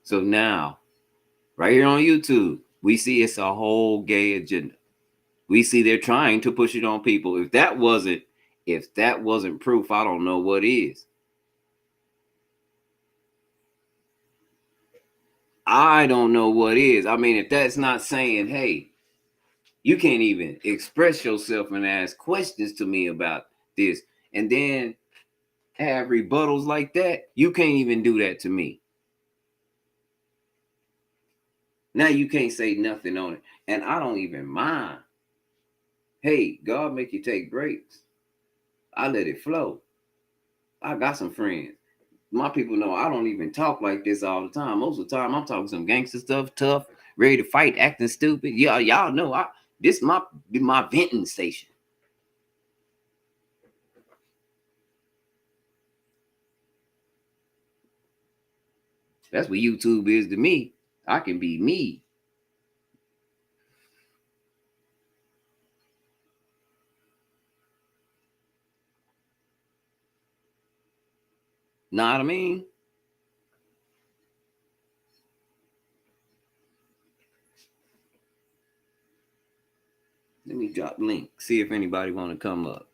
So now, right here on YouTube, we see it's a whole gay agenda. We see they're trying to push it on people. If that wasn't proof, I don't know what is. I don't know what is. I mean, if that's not saying, hey, you can't even express yourself and ask questions to me about this, and then have rebuttals like that, you can't even do that to me. Now you can't say nothing on it. And I don't even mind. Hey, God make you take breaks. I let it flow. I got some friends. My people know I don't even talk like this all the time. Most of the time, I'm talking some gangster stuff, tough, ready to fight, acting stupid. Yeah, y'all know this my venting station. That's what YouTube is to me. I can be me. Know what I mean? Let me drop the link. See if anybody want to come up.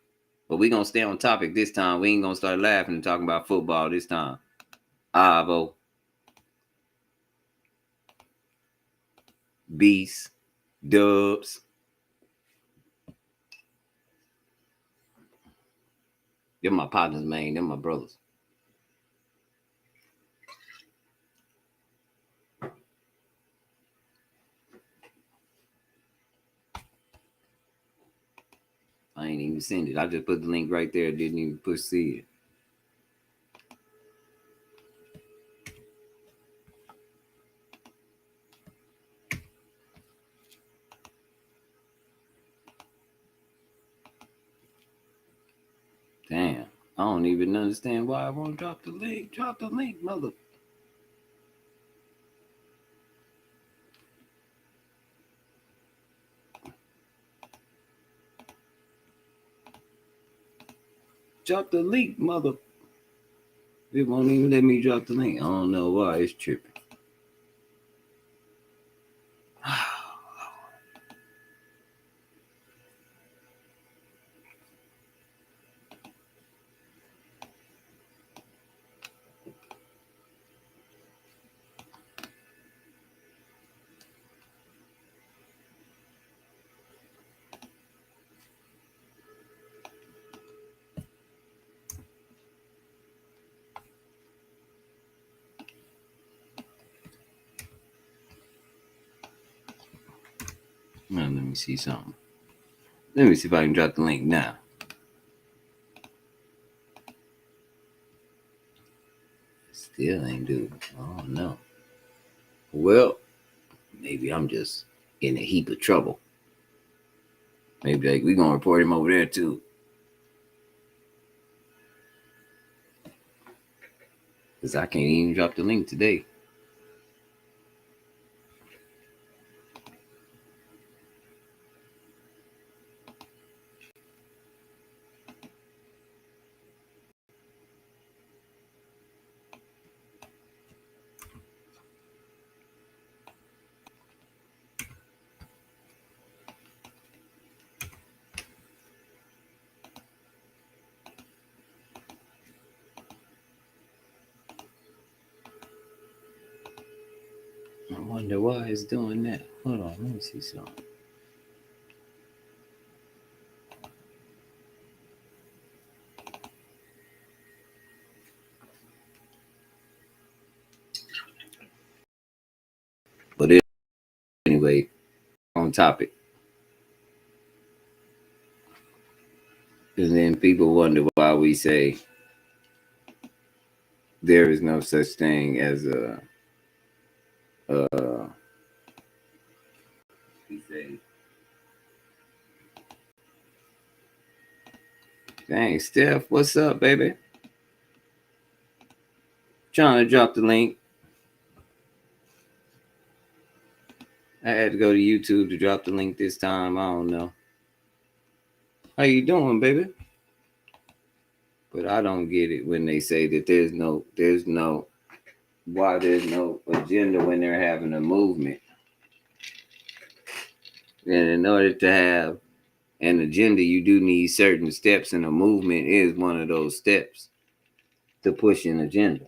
But we gonna stay on topic this time. We ain't gonna start laughing and talking about football this time. Avo, Beast, Dubs. They're my partners, man. They're my brothers. I ain't even send it. I just put the link right there. Didn't even push see it. Damn. I don't even understand why I won't drop the link. Drop the link, mother. Drop the link, mother. It won't even let me drop the link. I don't know why. It's tripping. Let me see something. Let me see if I can drop the link now. Still ain't do. Oh no. Well, maybe I'm just in a heap of trouble. Maybe like, we gonna report him over there too. Cause I can't even drop the link today. I wonder why it's doing that. Hold on, let me see something. But anyway, on topic. And then people wonder why we say there is no such thing as we say, dang, Steph, what's up, baby? Trying to drop the link. I had to go to YouTube to drop the link this time. I don't know. How you doing, baby? But I don't get it when they say that there's no agenda when they're having a movement. And in order to have an agenda, you do need certain steps, and a movement is one of those steps to push an agenda.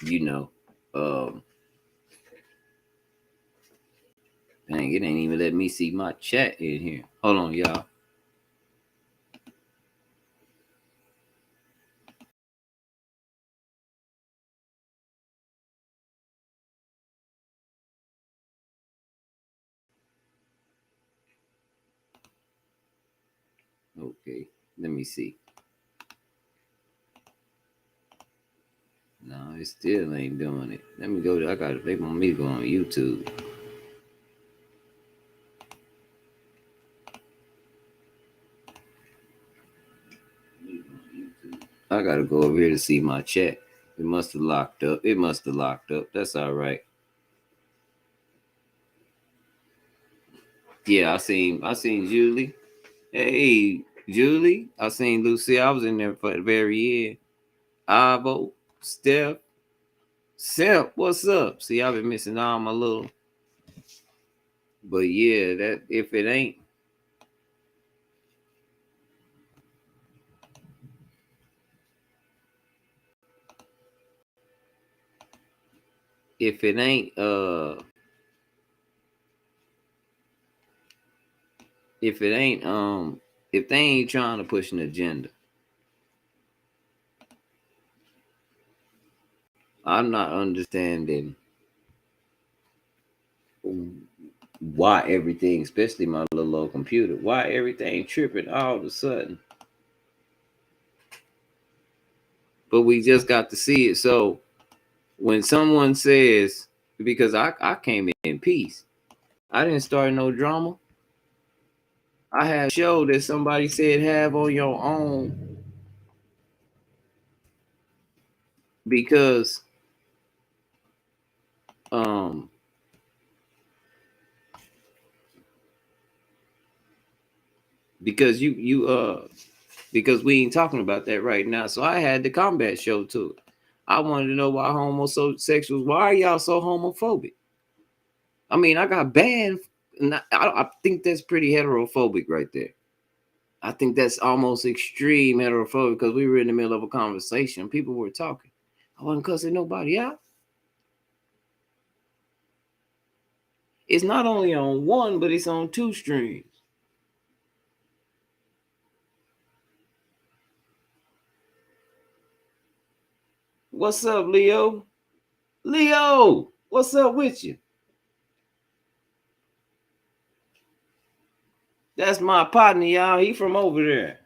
You know, dang, it ain't even let me see my chat in here. Hold on, y'all. Okay, let me see. No, it still ain't doing it. Let me go. I got to. They want me to go on YouTube. I gotta go over here to see my chat. It must have locked up. It must have locked up. That's all right. Yeah, I seen Julie. Hey, Julie. I seen Lucy. I was in there for the very end. Ivo, Steph, Simp. What's up? See, I've been missing all my little. But yeah, that if it ain't. If it ain't if it ain't if they ain't trying to push an agenda, I'm not understanding why everything, especially my little old computer, why everything tripping all of a sudden. But we just got to see it. So when someone says, because I came in peace, I didn't start no drama. I had a show that somebody said have on your own because um because because we ain't talking about that right now. So I had the combat show to it. I wanted to know why homosexuals, why are y'all so homophobic? I mean, I got banned, and I think that's pretty heterophobic right there. I think that's almost extreme heterophobic because we were in the middle of a conversation. People were talking. I wasn't cussing nobody out. It's not only on one, but it's on two streams. What's up, Leo? Leo, what's up with you? That's my partner, y'all. He from over there.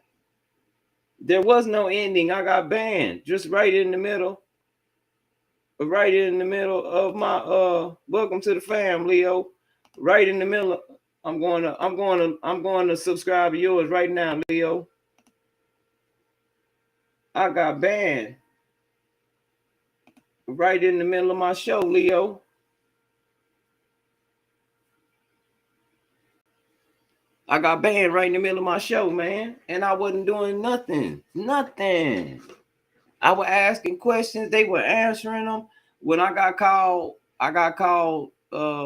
There was no ending. I got banned just right in the middle. Right in the middle of my welcome to the fam, Leo. Right in the middle. I'm going to subscribe to yours right now, Leo. I got banned right in the middle of my show, Leo. I got banned right in the middle of my show, man. And I wasn't doing nothing. Nothing. I was asking questions. They were answering them. When I got called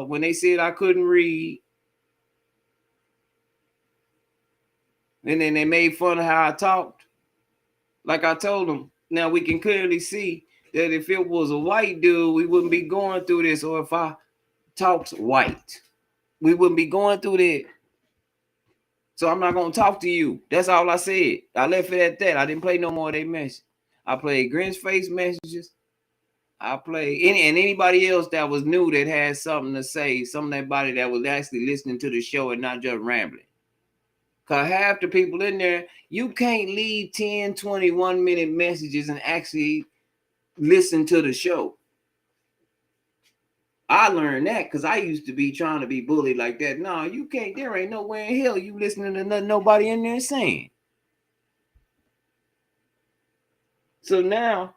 when they said I couldn't read. And then they made fun of how I talked. Like I told them, now we can clearly see that if it was a white dude, we wouldn't be going through this. Or if I talked white, we wouldn't be going through that. So I'm not going to talk to you. That's all I said. I left it at that. I didn't play no more of their message. I played Grinch face messages. I played anybody else that was new that had something to say, somebody that was actually listening to the show and not just rambling. Because half the people in there, you can't leave 10, 21 minute messages and actually listen to the show. I learned that because I used to be trying to be bullied like that. No, you can't. There ain't nowhere in hell you listening to nothing nobody in there saying. So now,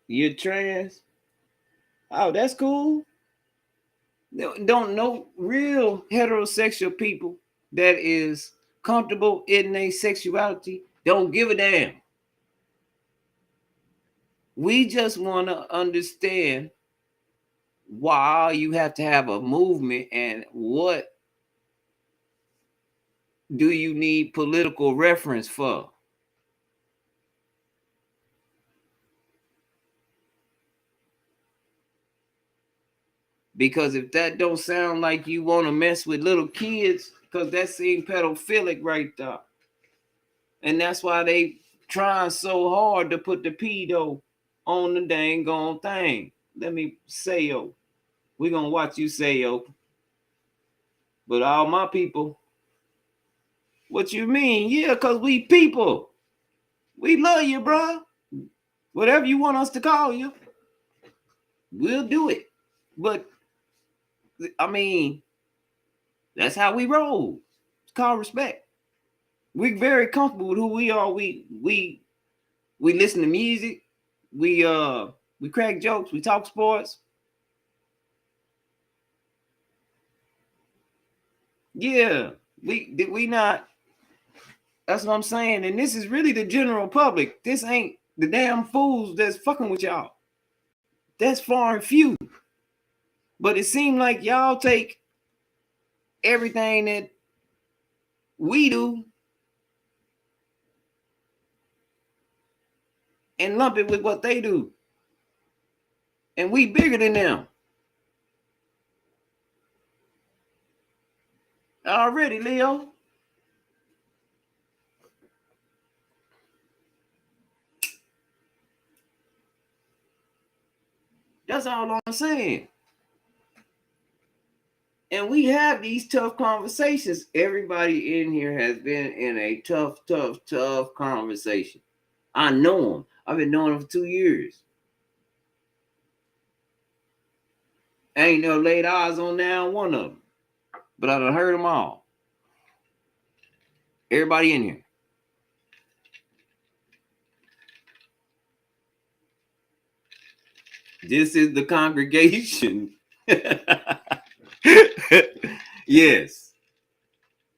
you're trans. Oh, that's cool. Don't know real heterosexual people that is comfortable in their sexuality don't give a damn. We just want to understand why you have to have a movement and what do you need political reference for? Because if that don't sound like you want to mess with little kids, because that seems pedophilic right there. And that's why they trying so hard to put the pedo on the dang gone thing. Let me say, yo. We're going to watch you say, yo. But all my people, what you mean? Yeah, because we people. We love you, bro. Whatever you want us to call you, we'll do it. But I mean, that's how we roll. It's called respect. We're very comfortable with who we are. We listen to music. We crack jokes. We talk sports. Yeah, we not. That's what I'm saying. And this is really the general public. This ain't the damn fools that's fucking with y'all. That's far and few. But it seemed like y'all take everything that we do and lump it with what they do. And we bigger than them. Already, Leo. That's all I'm saying. And we have these tough conversations. Everybody in here has been in a tough conversation. I know them. I've been knowing them for 2 years. I ain't never laid eyes on now one of them. But I done heard them all. Everybody in here. This is the congregation. Yes.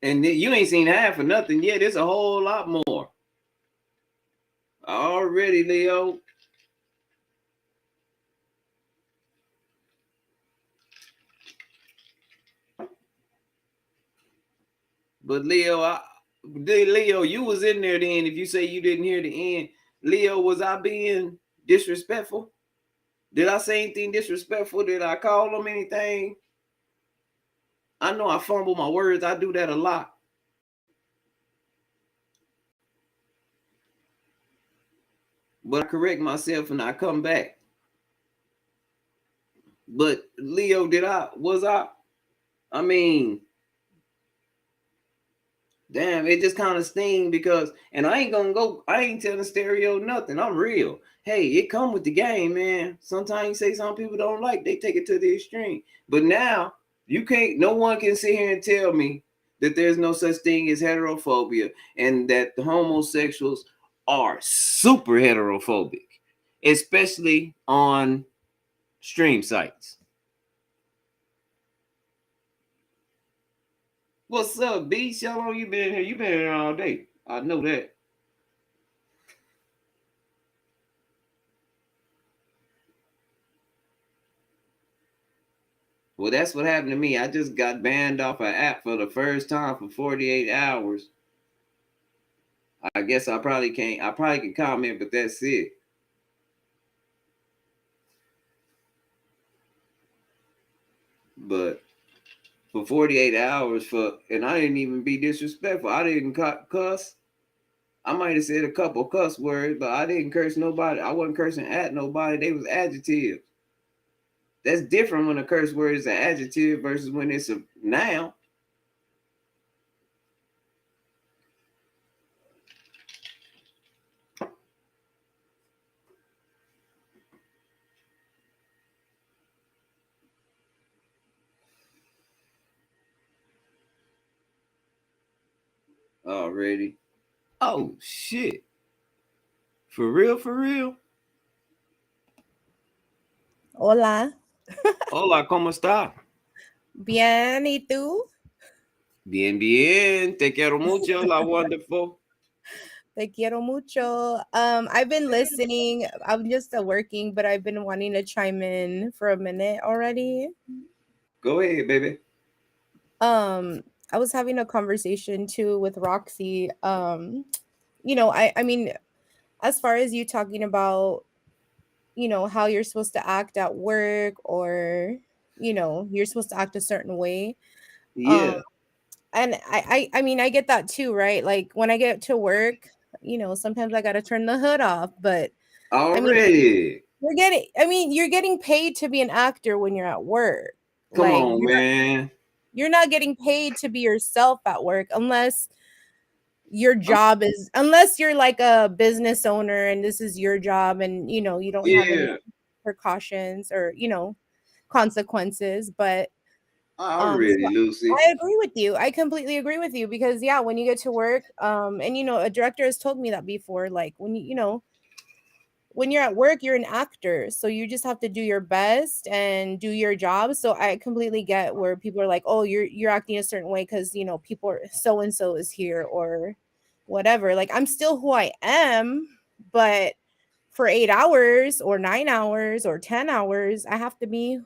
And you ain't seen half of nothing yet. There's a whole lot more. Already, Leo. But Leo, you was in there then. If you say you didn't hear the end, Leo, was I being disrespectful? Did I say anything disrespectful? Did I call them anything? I know I fumble my words. I do that a lot. But I correct myself and I come back. But Leo, I mean, damn, it just kind of sting because, and I ain't telling stereo nothing. I'm real. Hey, it come with the game, man. Sometimes you say some people don't like, they take it to the extreme. But now, no one can sit here and tell me that there's no such thing as heterophobia and that the homosexuals are super heterophobic, especially on stream sites. What's up, Beast? How long you been in here? You been in here all day. I know that. Well, that's what happened to me. I just got banned off an app for the first time for 48 hours. I guess I probably can comment, but that's it. But for 48 hours and I didn't even be disrespectful. I didn't cuss. I might have said a couple cuss words, but I didn't curse nobody. I wasn't cursing at nobody. They was adjectives. That's different when a curse word is an adjective versus when it's a noun. Already. Oh, shit. For real, for real? Hola. Hola, ¿cómo está? Bien, ¿y tú? Bien, bien. Te quiero mucho, la wonderful. Te quiero mucho. I've been listening. I'm just working, but I've been wanting to chime in for a minute already. Go ahead, baby. I was having a conversation too with Roxy. I mean, as far as you talking about, how you're supposed to act at work or, you're supposed to act a certain way. Yeah. And I mean, I get that too, right? Like when I get to work, sometimes I got to turn the hood off, but already. you're getting paid to be an actor when you're at work. Come like, on, man. You're not getting paid to be yourself at work unless your job is, unless you're like a business owner and this is your job, and you don't have any Yeah, precautions or consequences. But so already, Lucy. I agree with you. I completely agree with you, because yeah, when you get to work, and a director has told me that before, like when when you're at work, you're an actor. So you just have to do your best and do your job. So I completely get where people are like, oh, you're acting a certain way because people are, so and so is here or whatever. Like I'm still who I am, but for 8 hours or 9 hours or 10 hours, I have to be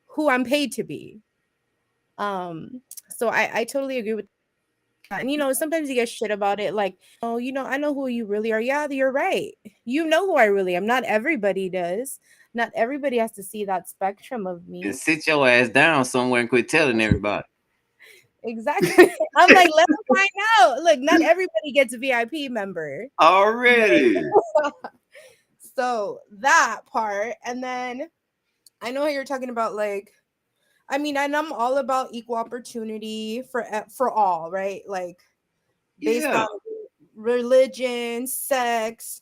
who I'm paid to be. So I totally agree with that. And sometimes you get shit about it, like, oh, I know who you really are. Yeah, you're right. You know who I really am. Not everybody does. Not everybody has to see that spectrum of And me. sit your ass down somewhere and quit telling everybody. Exactly. I'm like, let them find out. Look, not everybody gets a VIP member. Already. So that part. And then I know how you're talking about, like, I mean, and I'm all about equal opportunity for all, right? Like based Yeah. on religion, sex,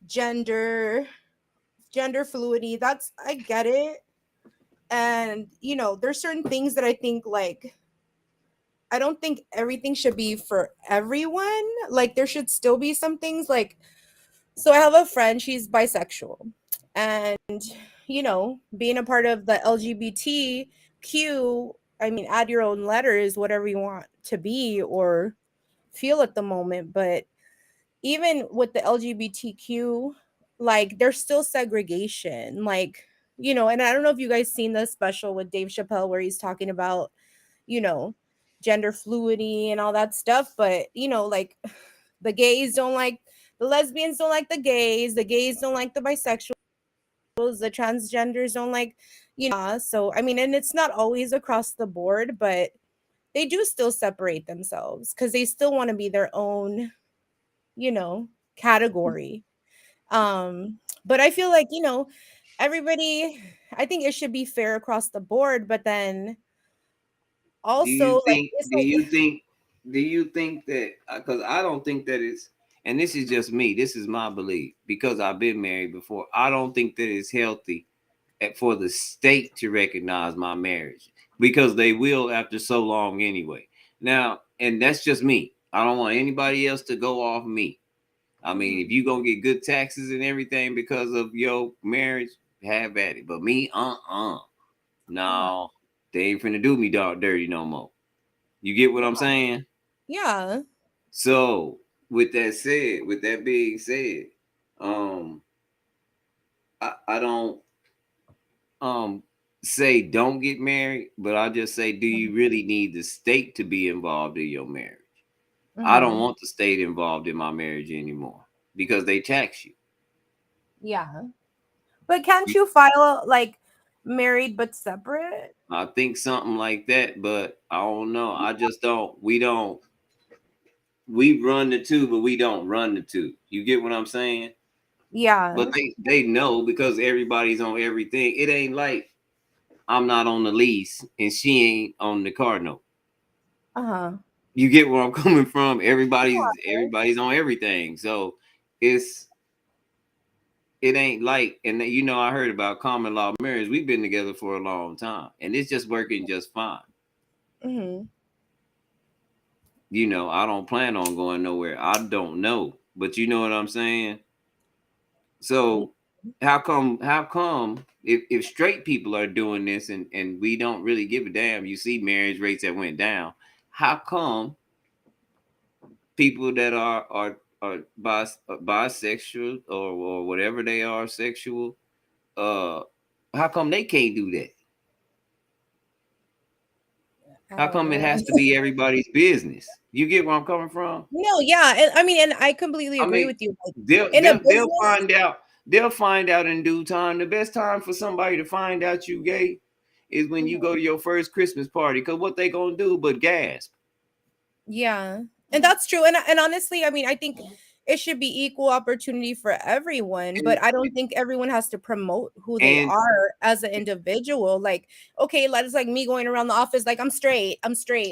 gender, gender fluidity. That's, I get it. And there's certain things that I think, like, I don't think everything should be for everyone. Like there should still be some things, like, so I have a friend, she's bisexual. And being a part of the LGBTQ, I mean, add your own letters, whatever you want to be or feel at the moment. But even with the LGBTQ, like there's still segregation, like, and I don't know if you guys seen the special with Dave Chappelle where he's talking about, you know, gender fluidity and all that stuff. But, like the gays don't like, the lesbians don't like the gays don't like the bisexuals, the transgenders don't like, so I mean, and it's not always across the board, but they do still separate themselves because they still want to be their own, category. But I feel like, everybody, I think it should be fair across the board, but then Do you also like think? it's Do you think? Do you think that? Because I don't think that it's. And this is just me. This is my belief because I've been married before. I don't think that it's healthy for the state to recognize my marriage because they will after so long anyway. Now, and that's just me. I don't want anybody else to go off me. I mean, if you gonna get good taxes and everything because of your marriage, have at it. But me, yeah. no, they ain't finna do me dirty no more. You get what I'm saying? Yeah. So, with that being said, um, I don't um say don't get married, but I just say, do you really need the state to be involved in your marriage? I don't Mm-hmm. want the state involved in my marriage anymore because they tax you. Yeah. But can't you file like married but separate? I think something like that, but I don't know. I just don't. We run the two, but we don't run the two. You get what I'm saying? Yeah. But they know because everybody's on everything. It ain't like I'm not on the lease and she ain't on the car note. Uh-huh. You get where I'm coming from? Everybody's on everything. So it's it ain't like, and I heard about common law marriage. We've been together for a long time and it's just working just fine. Mm-hmm. I don't plan on going nowhere. I don't know, but you know what I'm saying? So how come if straight people are doing this and we don't really give a damn, you see marriage rates that went down. How come people that are bisexual or whatever they are sexual, uh how come they can't do that? I How don't come it know. has to be everybody's business? You get where I'm coming from? No, yeah. And I mean, and I completely I agree mean, with you. Like they'll in a they'll they'll business, find out. They'll find out in due time. The best time for somebody to find out you gay is when you go to your first Christmas party. Cause what they gonna do but gasp? yeah. And that's true. And honestly, I mean, I think it should be equal opportunity for everyone, and but I don't think everyone has to promote who they and are as an individual. Like, okay, that's like me going around the office like I'm straight.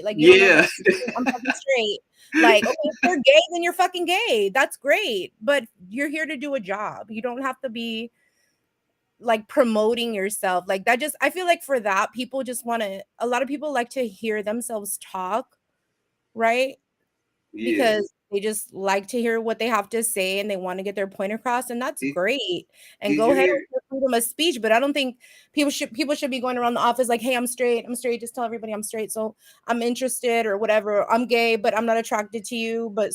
Like you don't know yeah, that I'm fucking straight. Like, okay, if you're gay, then you're fucking gay. That's great. But you're here to do a job. You don't have to be like promoting yourself. Like that just I feel like for that people just want to a lot of people like to hear themselves talk, right? yeah. Because they just like to hear what they have to say and they want to get their point across, and that's Did, great. And did go you ahead hear? with your freedom of speech, but I don't think people should be going around the office like, hey, I'm straight, just tell everybody I'm straight, so I'm interested or whatever. I'm gay, but I'm not attracted to you, but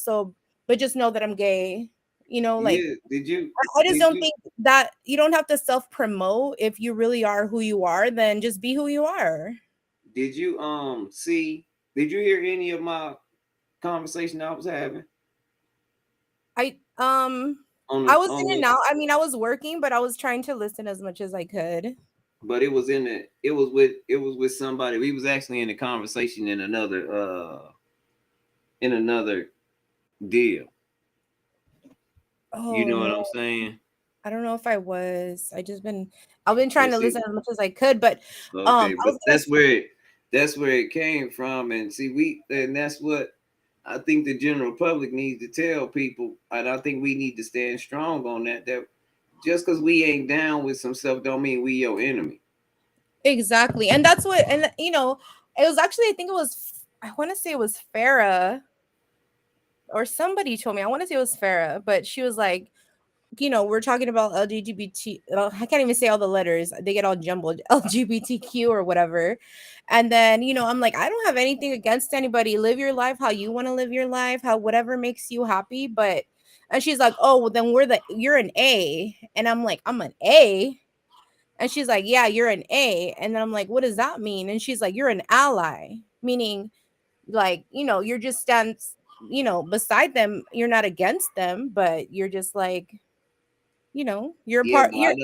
just know that I'm gay. Like Yeah, I just did don't you think that you don't have to self promote. If you really are who you are, then just be who you are. did you see? Did you hear any of my conversation I was having I on I the was on in and the? out. I mean, I was working, but I was trying to listen as much as I could. But it was in the. It was with somebody. We was actually in a conversation in another deal. You Oh know what no, I'm saying? I don't know if I was. I've been trying But to see, listen as much as I could, but okay, I but was gonna that's where it came from, and see, and that's what I think the general public needs to tell people, and I think we need to stand strong on that. That just because we ain't down with some stuff, don't mean we your enemy. exactly, and that's what, and it was actually, I think it was, I want to say it was Farah or somebody told me. I want to say it was Farah, but she was like, we're talking about LGBT. I can't even say all the letters; they get all jumbled. LGBTQ or whatever. And then I'm like, I don't have anything against anybody. Live your life how you want to live your life, how whatever makes you happy. And she's like, oh, well, then you're an A, and I'm like, I'm an A. And she's like, yeah, you're an A. And then I'm like, what does that mean? And she's like, you're an ally, meaning like you're just beside them. You're not against them, but you're just like you're a Yeah, part but you're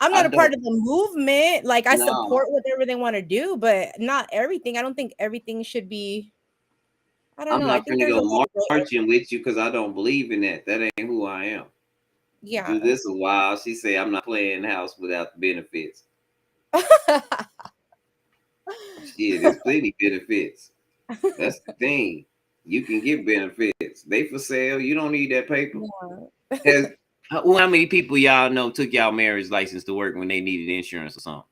I'm I not a part don't. of the movement. Like I No, support whatever they want to do, but not everything. I don't think everything should be. I don't I'm know. I not think finna there's a go lot of gray marching with you because I don't believe in that. That ain't who I am. area. Do this a while. She say I'm not playing house without the benefits. Yeah. Shit, there's plenty benefits. That's the thing. You can get benefits. They for sale. You don't need that paper. Has how many people y'all know took y'all marriage license to work when they needed insurance or something?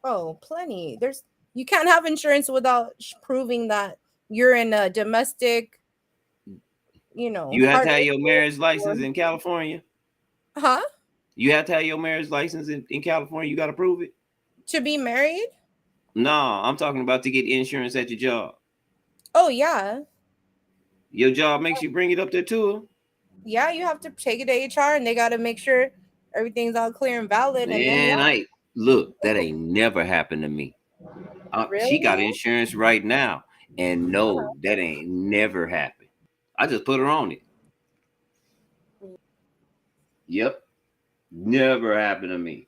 Oh, plenty. You can't have insurance without proving that you're in a domestic, You have to have your partnership marriage license or in California. huh? You have to have your marriage license in California. You got to prove it. To be married? No, I'm talking about to get insurance at your job. Oh yeah. Your job makes you bring it up there too. Yeah, you have to take it to HR and they got to make sure everything's all clear and valid. And then, Man, yeah, I look. That ain't never happened to me. She got really? insurance right now, and no, that ain't never happened. I just put her on it. Yep, never happened to me.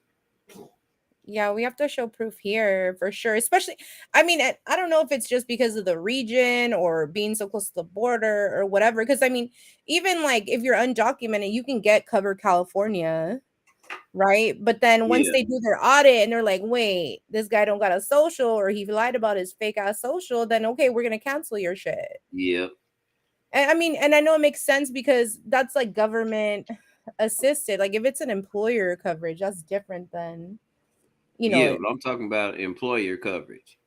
Yeah, we have to show proof here for sure. Especially, I mean, I don't know if it's just because of the region or being so close to the border or whatever. Because, I mean, even like if you're undocumented, you can get Cover California, right? But then once Yeah, they do their audit and they're like, wait, this guy don't got a social or he lied about his fake ass social, then okay, we're going to cancel your shit. yeah, And I mean, and I know it makes sense because that's like government assisted. Like if it's an employer coverage, that's different than, you yeah. know, But I'm talking about employer coverage.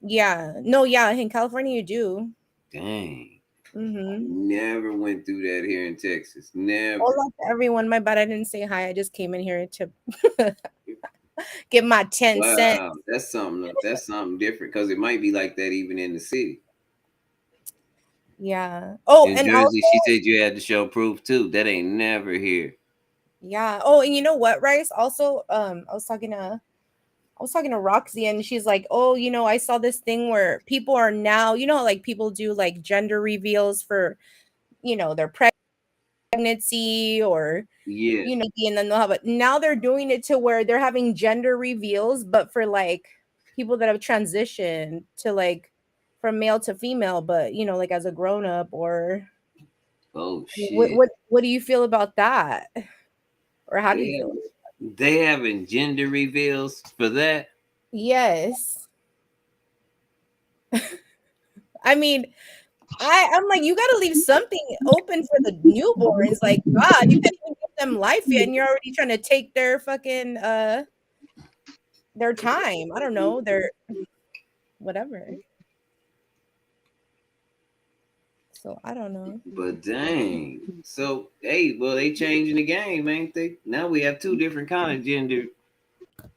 yeah. No, yeah, in California you do. Dang, Mm-hmm. never went through that here in Texas. Never. Hola to everyone. My bad. I didn't say hi. I just came in here to get my 10 cents. Wow, that's something. That's something different because it might be like that even in the city. Yeah. Oh, In and Jersey, also, she said you had to show proof too. That ain't never here. yeah. Oh, and you know what, Rice? Also, I was talking to Roxy and she's like, "Oh, I saw this thing where people are now, how like people do like gender reveals for, their pregnancy or Yeah, and then they'll have it. Now they're doing it to where they're having gender reveals, but for like people that have transitioned to like from male to female, but like as a grown up or Oh shit. What do you feel about that? Or how do you feel? They having gender reveals for that? Yes. I mean, I'm like, you gotta leave something open for the newborns. Like, God, you can't even give them life yet, and you're already trying to take their fucking their time. I don't know, their whatever. So I don't know. But dang. So hey, well they changing the game, ain't they? Now we have two different kind of gender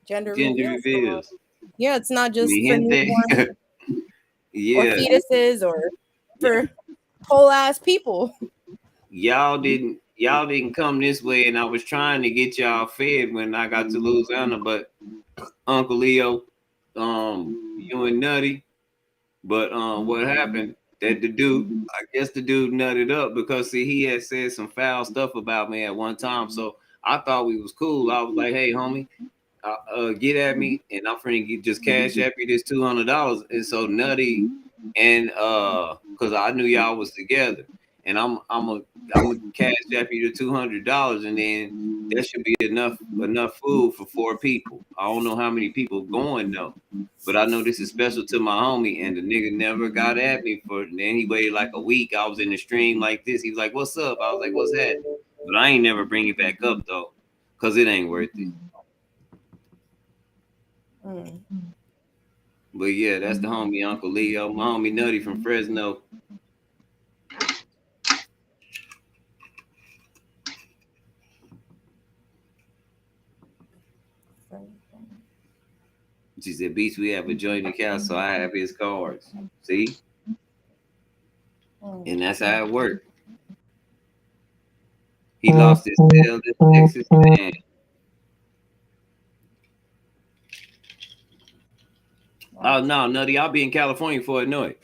Reveals. reveals. Yeah, it's not just Mi for gente. newborns or Yeah. fetuses or for whole ass people. Y'all didn't come this way, and I was trying to get y'all fed when I got to Louisiana, but Uncle Leo, you and Nutty. But what happened? That the dude, I guess the dude nutted up because see he had said some foul stuff about me at one time. So I thought we was cool. I was like, hey homie, get at me, and I'm finna just cash at me this $200. And so Nutty and because I knew y'all was together, and I'm a cash at you the $200, and then that should be enough food for 4 people. I don't know how many people going though, but I know this is special to my homie, and the nigga never got at me for. And then he waited like a week. I was in the stream like this. He was like, "What's up?" I was like, "What's happening?" But I ain't never bring it back up though, cause it ain't worth it. But yeah, that's the homie Uncle Leo, my homie Nutty from Fresno. She said, "Beats, we have a joint account, so I have his cards." See, and that's how it worked. He lost his tail in Texas, man. Oh no, Nutty, I'll be in California before I know it.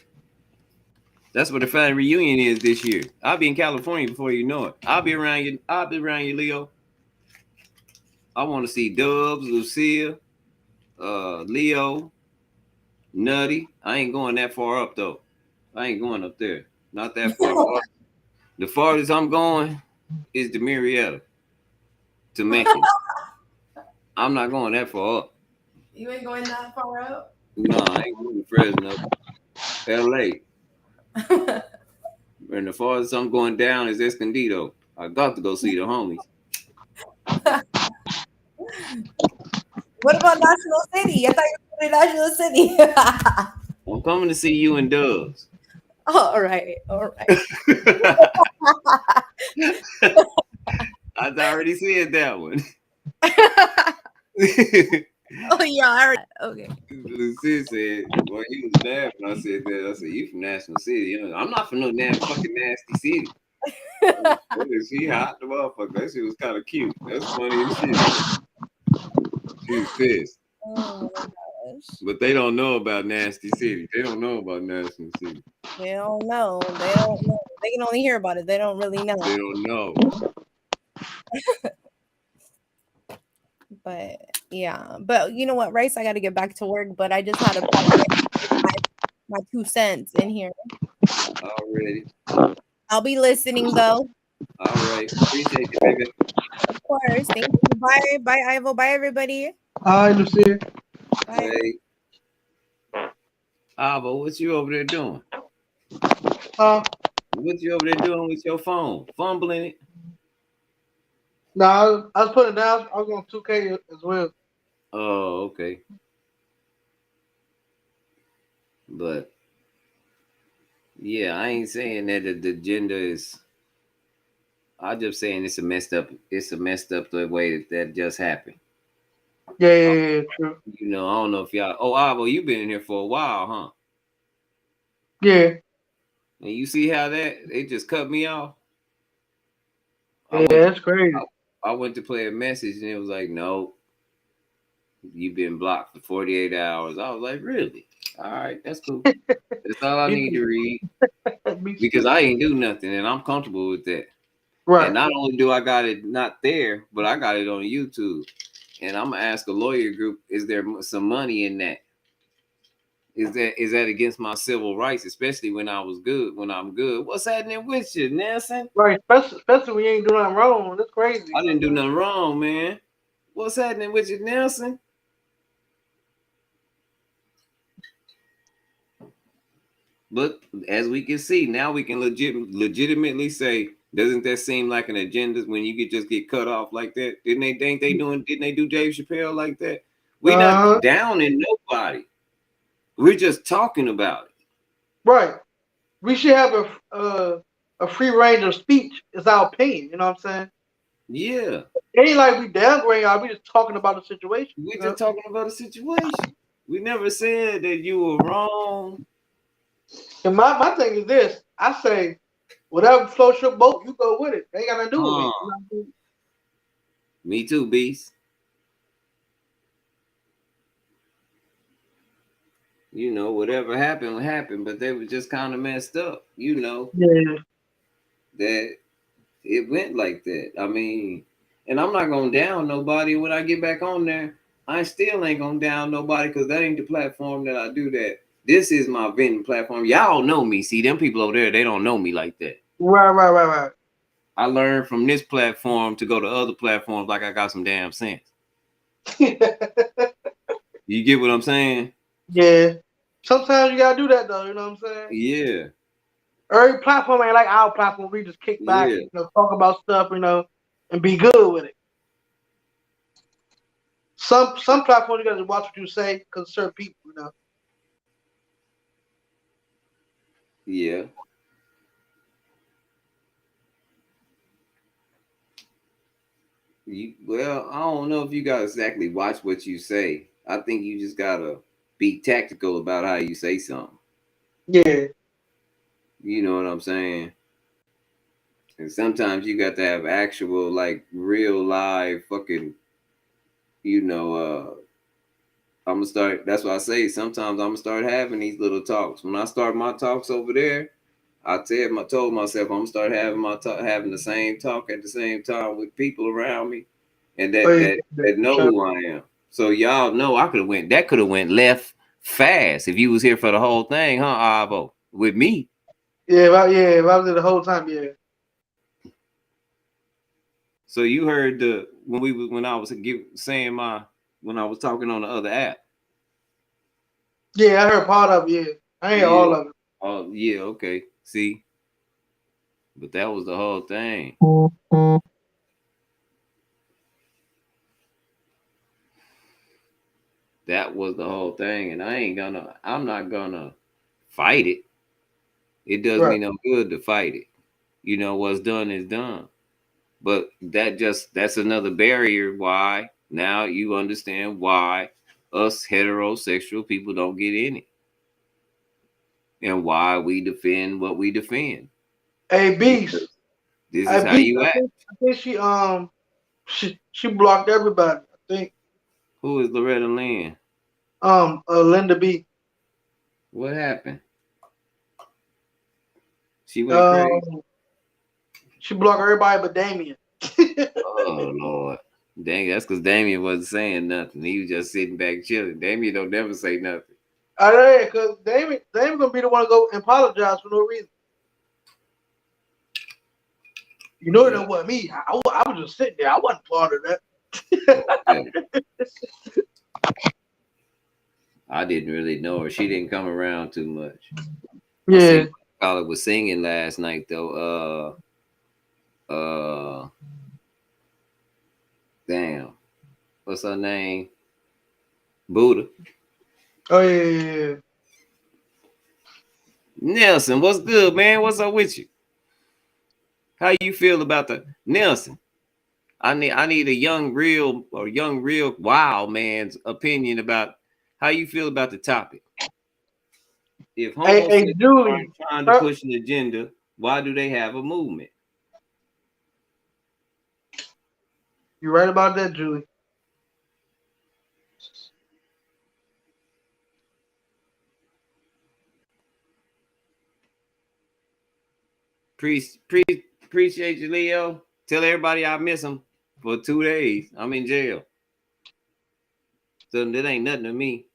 That's what the family reunion is this year. I'll be in California before you know it. I'll be around you. I'll be around you, Leo. I want to see Dubs, Lucia, Leo, Nutty. I ain't going that far up though. I ain't going up there. Not that far. The farthest I'm going is to Marietta, to Macon. I'm not going that far up. You ain't going that far up? No, I ain't going to Fresno. LA. And the farthest I'm going down is Escondido. I got to go see the homies. What about National City? I thought you were going to National City. I'm coming to see you and Dubs. All right. I already said that one. Oh yeah, I already. Okay. Lucia said, "Well, you was mad when I said that." I said, "You from National City? I'm not from no damn fucking nasty city." She hot the motherfucker. That shit was kind of cute. That's funny as shit. She was pissed. Oh my gosh. But they don't know about Nasty City. They don't know about National City. They don't know. They don't know. They can only hear about it. They don't really know. They don't know. But yeah. But you know what, Rice? I got to get back to work. But I just had to my 2 cents in here. Already. I'll be listening though. All right. Appreciate you, baby. Of course. Thank you. Bye. Bye, Ivo. Bye, everybody. Hi, Lucia. Bye. Hey. Ivo, what you over there doing? What you over there doing with your phone? Fumbling it? No, I was putting it down. I was on 2K as well. Oh, okay. But yeah, I ain't saying that the gender is. I'm just saying it's a messed up the way that just happened. Yeah, true. You know, I don't know if y'all. Oh, Ivo, you been in here for a while, huh? Yeah. And you see how they just cut me off. Yeah, that's crazy. I went to play a message and it was like, no, you've been blocked for 48 hours. I was like, really? All right, that's cool. That's all I need to read. Because I ain't do nothing and I'm comfortable with that. Right. And not only do I got it not there, but I got it on YouTube. And I'm gonna ask a lawyer group, is there some money in that? Is that against my civil rights, especially when I was good, when I'm good? What's happening with you, Nelson? Right, especially when you ain't doing nothing wrong. That's crazy. I didn't do nothing wrong, man. What's happening with you, Nelson? But as we can see, now we can legitimately say, doesn't that seem like an agenda when you just get cut off like that? Didn't they do Dave Chappelle like that? We not downing nobody. We're just talking about it. Right. We should have a free range of speech. It's our opinion. You know what I'm saying? Yeah. It ain't like we downgrading y'all. We just talking about the situation. We just talking about a situation. We never said that you were wrong. And my thing is this: I say, whatever floats your boat, you go with it. They ain't got nothing to do with me. You know what I'm saying? Me too, Beast. You know, whatever happened, happened, but they were just kind of messed up, you know. Yeah. That it went like that. I mean, and I'm not gonna down nobody. When I get back on there, I still ain't gonna down nobody because that ain't the platform that I do that. This is my venting platform. Y'all know me. See, them people over there, they don't know me like that. Right. I learned from this platform to go to other platforms like I got some damn sense. You get what I'm saying? Yeah. Sometimes you gotta do that though. You know what I'm saying? Yeah. Every platform ain't like our platform. We just kick back, Yeah. talk about stuff, and be good with it. Some platforms you gotta watch what you say because certain people. Yeah. Well, I don't know if you gotta exactly watch what you say. I think you just gotta be tactical about how you say something. Yeah. You know what I'm saying? And sometimes you got to have actual, like, real live fucking, I'm gonna start. That's why I say sometimes I'm gonna start having these little talks. When I start my talks over there, told myself I'm gonna start having having the same talk at the same time with people around me, and Oh, that know who I am. So y'all know I could have went. That could have went left fast if you was here for the whole thing, huh, Avo? With me. Yeah, if I was there the whole time, yeah. So you heard when I was saying when I was talking on the other app. Yeah, I heard part of it. Yeah, I ain't hear all of it. Oh yeah, okay. See, but that was the whole thing. That was the whole thing, and I'm not gonna fight it. It does me no good to fight it. You know, what's done is done. But that's another barrier why now you understand why us heterosexual people don't get in it. And why we defend what we defend. Hey, Beast. This is how you act. I think she blocked everybody. I think. Who is Loretta Lynn? Linda B. What happened? She went crazy. She blocked everybody but Damien. Oh Lord. Dang, that's because Damien wasn't saying nothing. He was just sitting back chilling. Damien don't never say nothing. I know, because Damien gonna be the one to go and apologize for no reason. You know, it wasn't me. I was just sitting there. I wasn't part of that. I didn't really know her. She didn't come around too much. Yeah. Carla was singing last night though. Damn. What's her name? Buddha. Oh yeah. Nelson, what's good, man? What's up with you? How you feel about the Nelson? I need a young real wild man's opinion about how you feel about the topic. If homosexuals are trying to push an agenda, why do they have a movement? You're right about that, Julie. Appreciate you, Leo. Tell everybody I miss them for 2 days. I'm in jail. So that ain't nothing to me.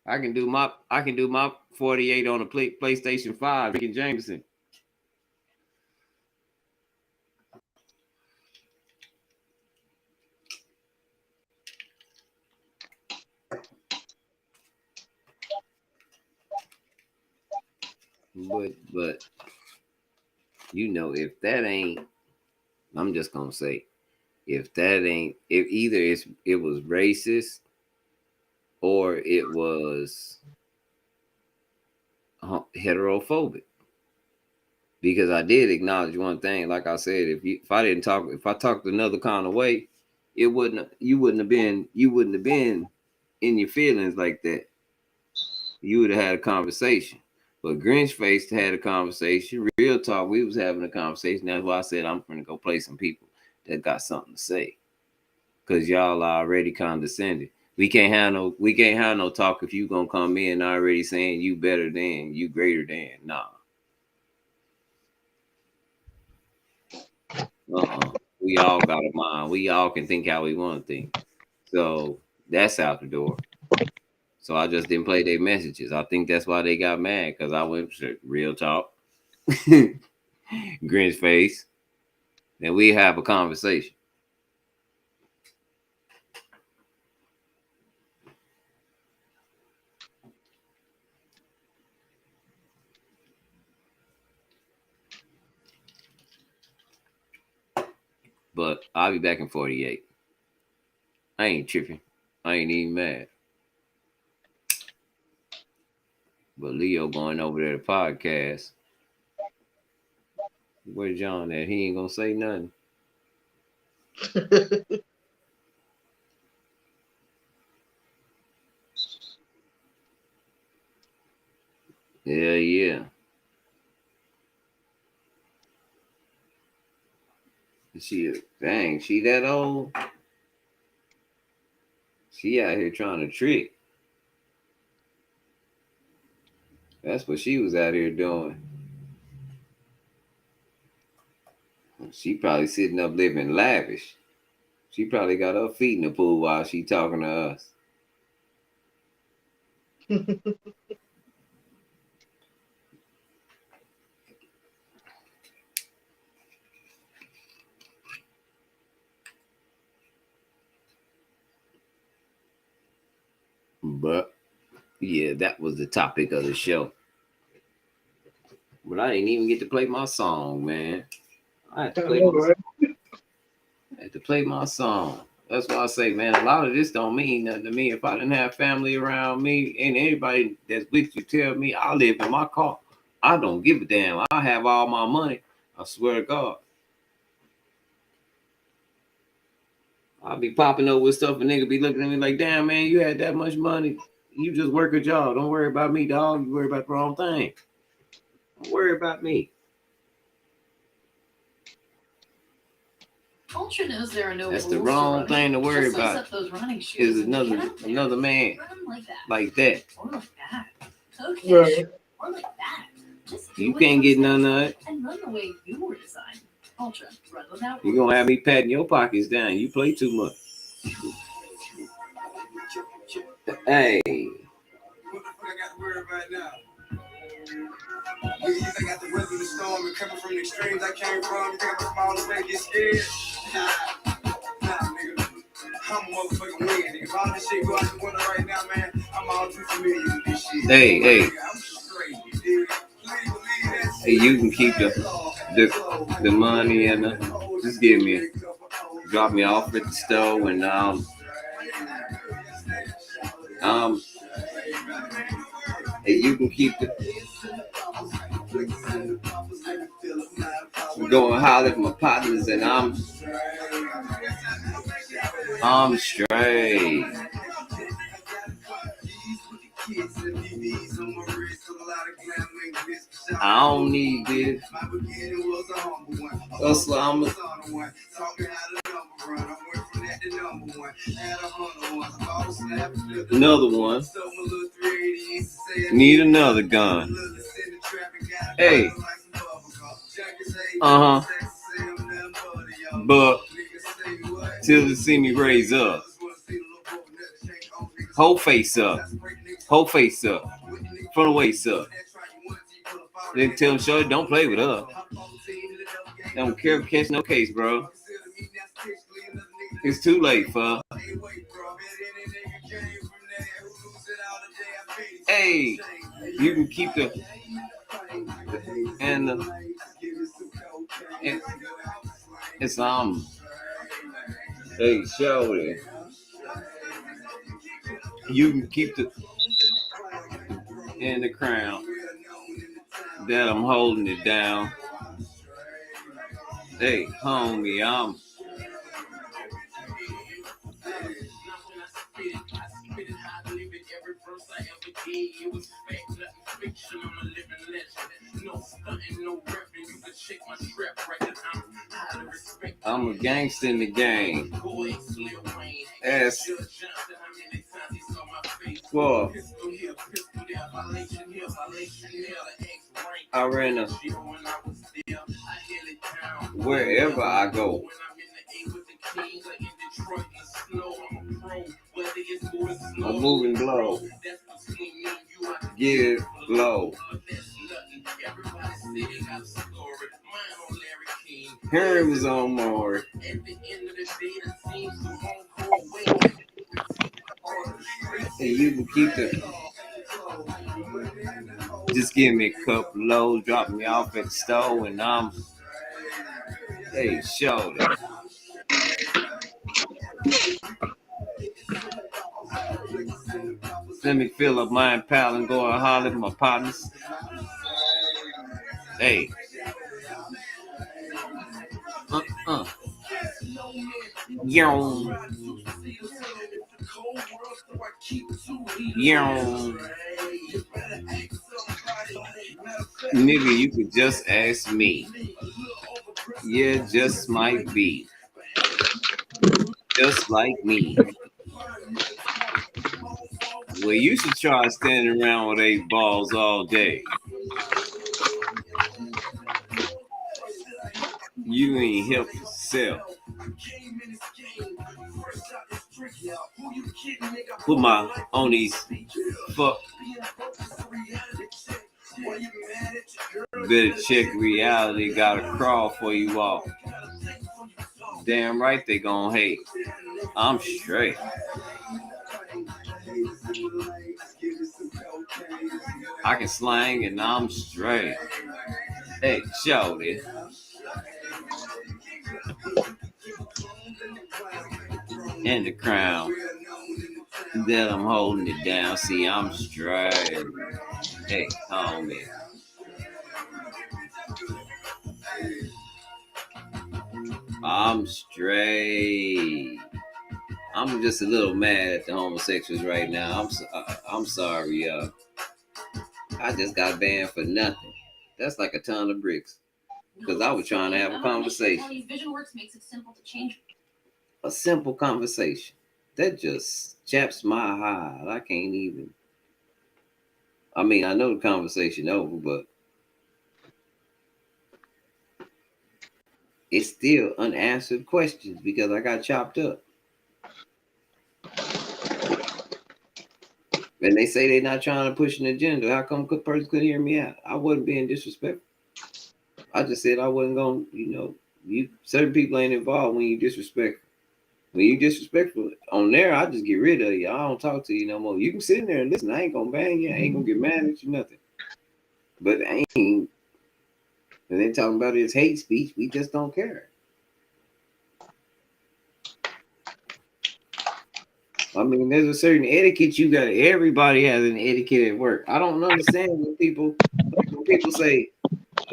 I can do my 48 on a PlayStation 5, Rick and Jameson. But you know, if that ain't, I'm just gonna say, if that ain't, if either it was racist or it was heterophobic. Because I did acknowledge one thing, like I said, if I talked another kind of way, you wouldn't have been in your feelings like that. You would have had a conversation. But Grinch Face had a conversation. Real talk, we was having a conversation. That's why I said I'm gonna go play some people that got something to say. Cause y'all are already condescending. We can't have no talk if you gonna come in already saying you better than, you greater than. Nah. We all got a mind. We all can think how we want to think. So that's out the door. So I just didn't play their messages. I think that's why they got mad, because I went real talk. Grinch Face. And we have a conversation. But I'll be back in 48. I ain't tripping. I ain't even mad. But Leo going over there to podcast. Where's John at? He ain't gonna say nothing. Yeah. She that old? She out here trying to trick. That's what she was out here doing. She probably sitting up living lavish. She probably got her feet in the pool while she talking to us. But yeah, that was the topic of the show. But I didn't even get to play my song, man. I had to play my song. That's why I say, man, a lot of this don't mean nothing to me. If I didn't have family around me and anybody that's with you tell me I live in my car, I don't give a damn. I have all my money. I swear to God. I'll be popping up with stuff and nigga be looking at me like, damn, man, you had that much money. You just work a job. Don't worry about me, dog. You worry about the wrong thing. Don't worry about me. Culture knows there are no That's rules the wrong to thing to worry about. those running shoes is another man like that. Or like that. Okay, right. Sure. Or like that. Just you can't get none of it. And run the way you were designed. Ultra, run without rules. You're gonna have me patting your pockets down. You play too much. Hey. What the fuck I got to worry about now? I got the weather, the storm, and coming from the extremes I came from. You think I'm small and get scared? Nah, nigga. I'm a motherfucking win, nigga. If all this shit go out the window right now, man, I'm all too familiar with this shit. Hey. I'm straight, dude. Hey, you can keep the money and just drop me off at the store and hey, you can keep going holler at my partners and I'm straight. I don't need this. Another one. Need another gun. Hey. But till they see me raise up. Whole face up. Whole face up. From the waist up. Then tell them, shorty, don't play with her. Don't care if catch no case, bro. It's too late, fuck. Hey, you can keep the and it's hey, shorty, you can keep the in the crown that I'm holding it down. Hey, homie, I'm a gangster in the game. As for I ran a wherever I go. I'm moving blow. Give blow. Harry was on more. And you can keep it. Just give me a couple lows, drop me off at the store, and I'm hey, shoulder. Let me fill up my pal and go and holler at my partners. Hey. Yo. Yo. Nigga, you could just ask me. Yeah, just might be. Just like me. Well, you should try standing around with 8 balls all day. You ain't help yourself. Put my on these fuck. Better check reality. Gotta crawl for you all. Damn right they gon' hate. I'm straight. I can slang and I'm straight. Hey, shorty. And the crown that I'm holding it down. See, I'm straight. Hey, homie. I'm straight. I'm just a little mad at the homosexuals right now. I'm sorry, y'all. I just got banned for nothing. That's like a ton of bricks. Because I was trying to have a conversation. VisionWorks makes it simple to change. A simple conversation. That just chaps my hide. I can't even. I mean, I know the conversation over, but it's still unanswered questions because I got chopped up. And they say they're not trying to push an agenda. How come a person could hear me out? I wasn't being disrespectful. I just said I wasn't going to, certain people ain't involved when you disrespectful. When you disrespectful on there, I just get rid of you. I don't talk to you no more. You can sit in there and listen. I ain't going to bang you. I ain't going to get mad at you, nothing. But I ain't. And they talking about his hate speech. We just don't care. I mean, there's a certain etiquette you got. Everybody has an etiquette at work. I don't understand when people say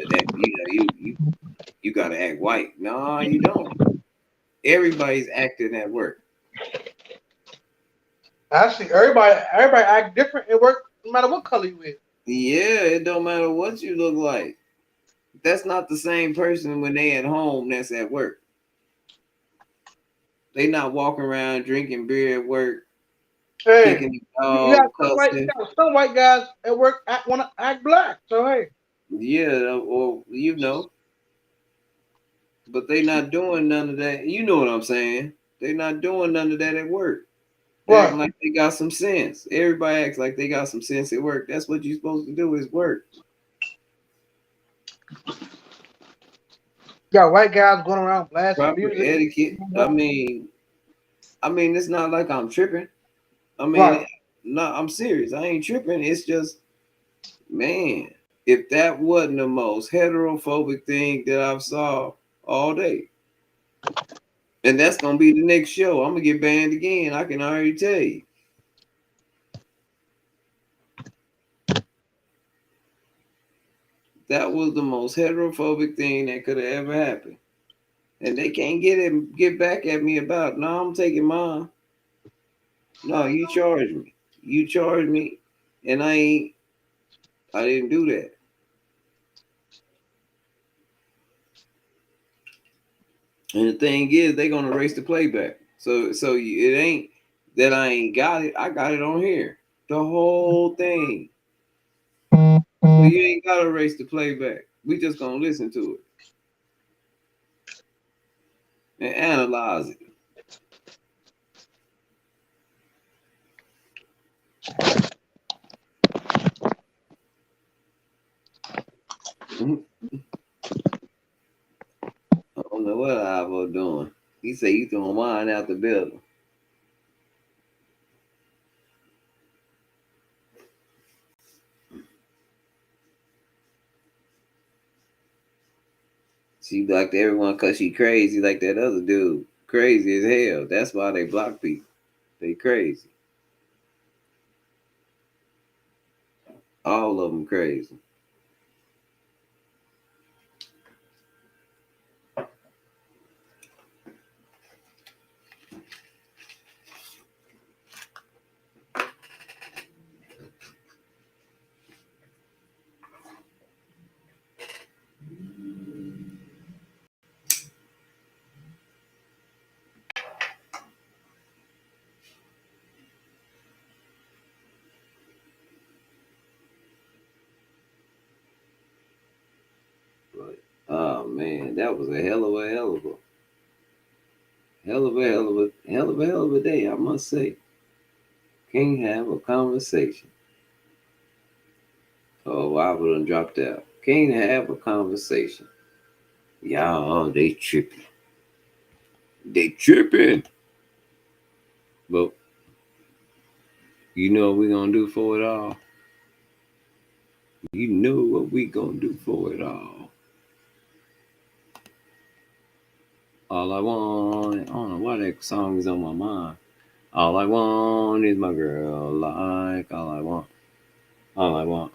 that you got to act white. No, you don't. Everybody's acting at work. Actually, everybody act different at work, no matter what color you is. Yeah, it don't matter what you look like. That's not the same person when they at home that's at work. They not walking around drinking beer at work. Hey, kicking you got some white guys at work want to act black. So hey. Yeah, or but they not doing none of that. You know what I'm saying? They not doing none of that at work. Acting like they got some sense. Everybody acts like they got some sense at work. That's what you're supposed to do is work. Got white guys going around blasting Proper music. etiquette. I mean, it's not like I'm tripping. I mean, Right. no, I'm serious. I ain't tripping. It's just, man, if that wasn't the most heterophobic thing that I've saw all day, and that's gonna be the next show, I'm gonna get banned again. I can already tell you. That was the most heterophobic thing that could have ever happened. And they can't get back at me about, no, I'm taking mine. No, you charge me. You charge me, and I didn't do that. And the thing is, they're gonna erase the playback. So it ain't that I ain't got it. I got it on here, the whole thing. So you ain't gotta erase the playback. We just gonna listen to it and analyze it. I don't know what Ivo doing. He said you throwing wine out the building. She blocked everyone because she crazy like that other dude. Crazy as hell. That's why they block people. They crazy. All of them crazy. But, oh man, that was a hell of a day, I must say. Can't have a conversation. Oh, I would have dropped out. Can't have a conversation. Y'all, they tripping. They tripping. But you know what we gonna do for it all? You know what we gonna do for it all. All I want, I don't know why that song is on my mind. All I want is my girl, like all I want. All I want.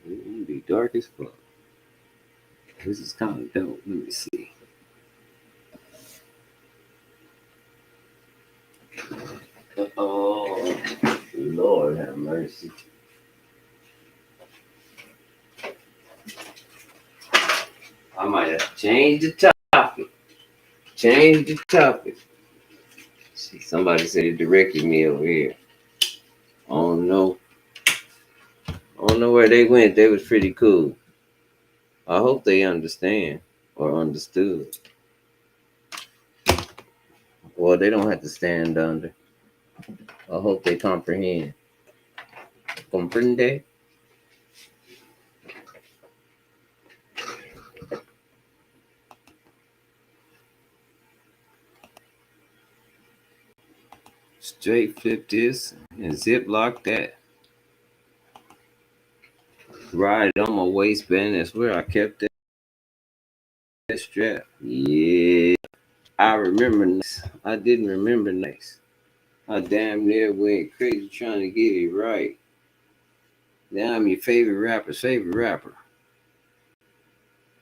It's gonna be dark as fuck. This is kind of dope. Let me see. Oh, Lord have mercy. I might have to change the topic. Change the topic. See, somebody said it directed me over here. I don't know. I don't know where they went. They was pretty cool. I hope they understand or understood. Well, they don't have to stand under. I hope they comprehend. Comprende? Straight flip this and zip lock that. Right on my waistband. That's where I kept that strap. Yeah. I remember nice. I didn't remember nice. I damn near went crazy trying to get it right. Now I'm your favorite rapper's favorite rapper.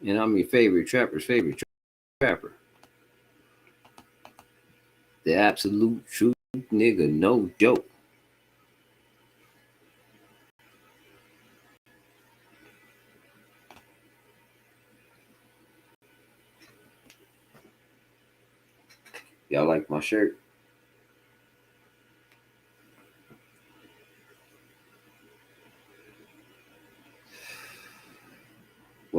And I'm your favorite trapper's favorite trapper. The absolute truth, nigga, no joke. Y'all like my shirt?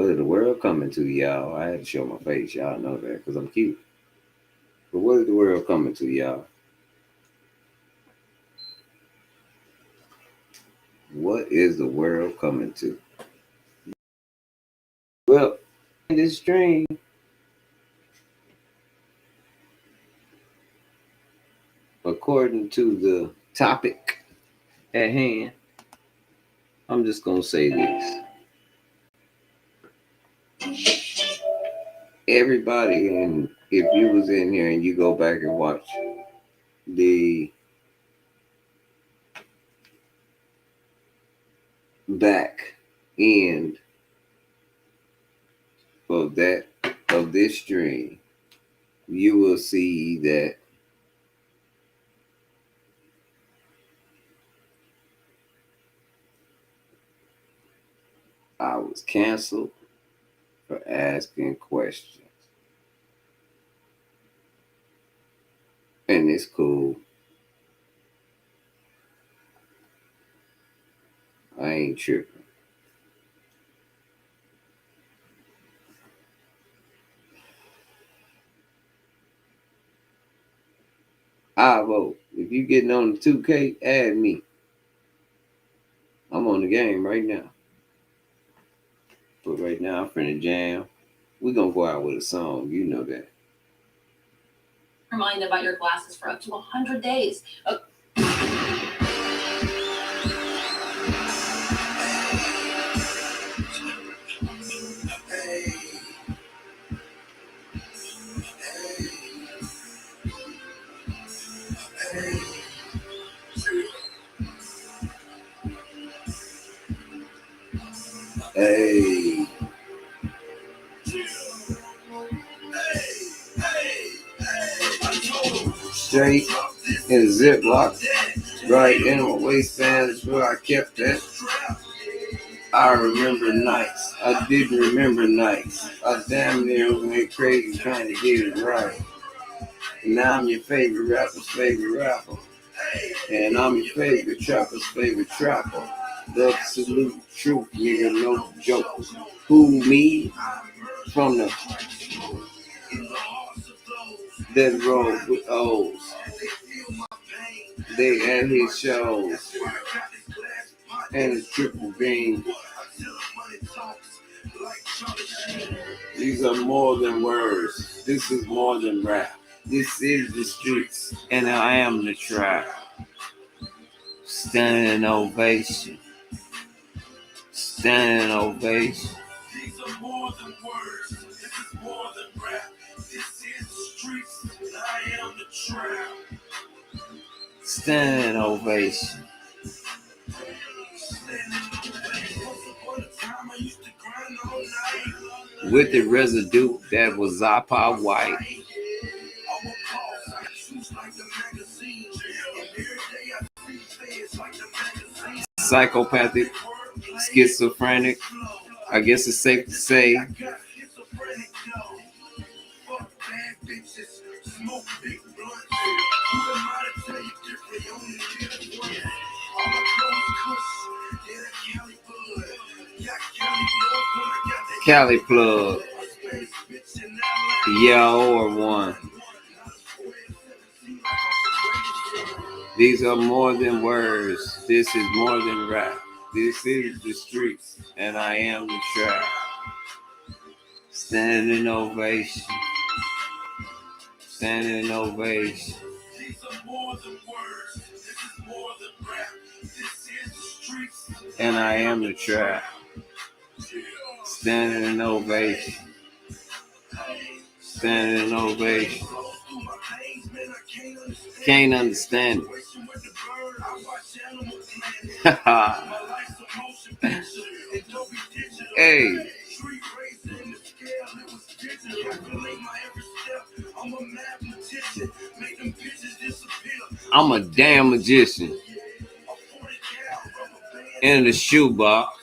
What is the world coming to, y'all? I had to show my face. Y'all know that because I'm cute. But what is the world coming to, y'all? What is the world coming to? Well, in this stream, according to the topic at hand, I'm just going to say this. Everybody, and if you was in here and you go back and watch the back end of this stream, you will see that I was canceled for asking questions. And it's cool. I ain't tripping. I vote. If you getting on the 2K, add me. I'm on the game right now. But right now, I'm finna jam. We're gonna go out with a song. You know that. Remind them about your glasses for up to 100 days. Hey. Straight in Ziploc, right in my waistband is where I kept that. I remember nights. I didn't remember nights. I damn near went crazy trying to get it right. And now I'm your favorite rapper's favorite rapper. And I'm your favorite trapper's favorite trapper. The absolute truth, nigga, no joke. Who, me? From the dead road with O's. They at his shows. And a triple beam. These are more than words. This is more than rap. This is the streets, and I am the trap. Standing ovation. Standing ovation. These are more than words. This is more than rap. This is the streets, and I am the trap. Standing ovation. With the residue that was Zappa White. Psychopathic, schizophrenic, I guess it's safe to say. Cali plug. Yeah, or one. These are more than words. This is more than rap. This is the streets, and I am the trap. Standing ovation. Standing ovation. These are more than words. This is more than rap. This is the streets, and I am the trap. Standing ovation. Standing ovation. Can't understand it. Hey. I'm a damn magician. In the shoebox.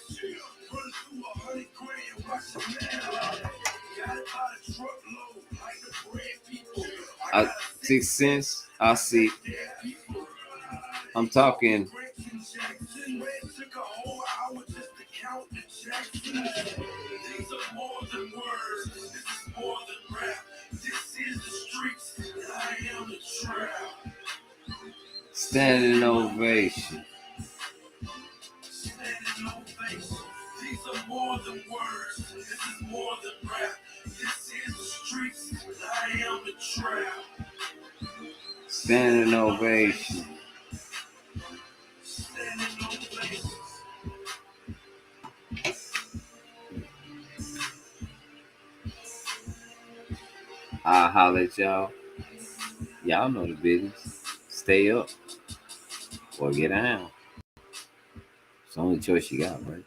6 cents. I see. I'm talking. Standing ovation. Standing ovation. I'll holler at y'all. Y'all know the business. Stay up or get down. It's the only choice you got, right?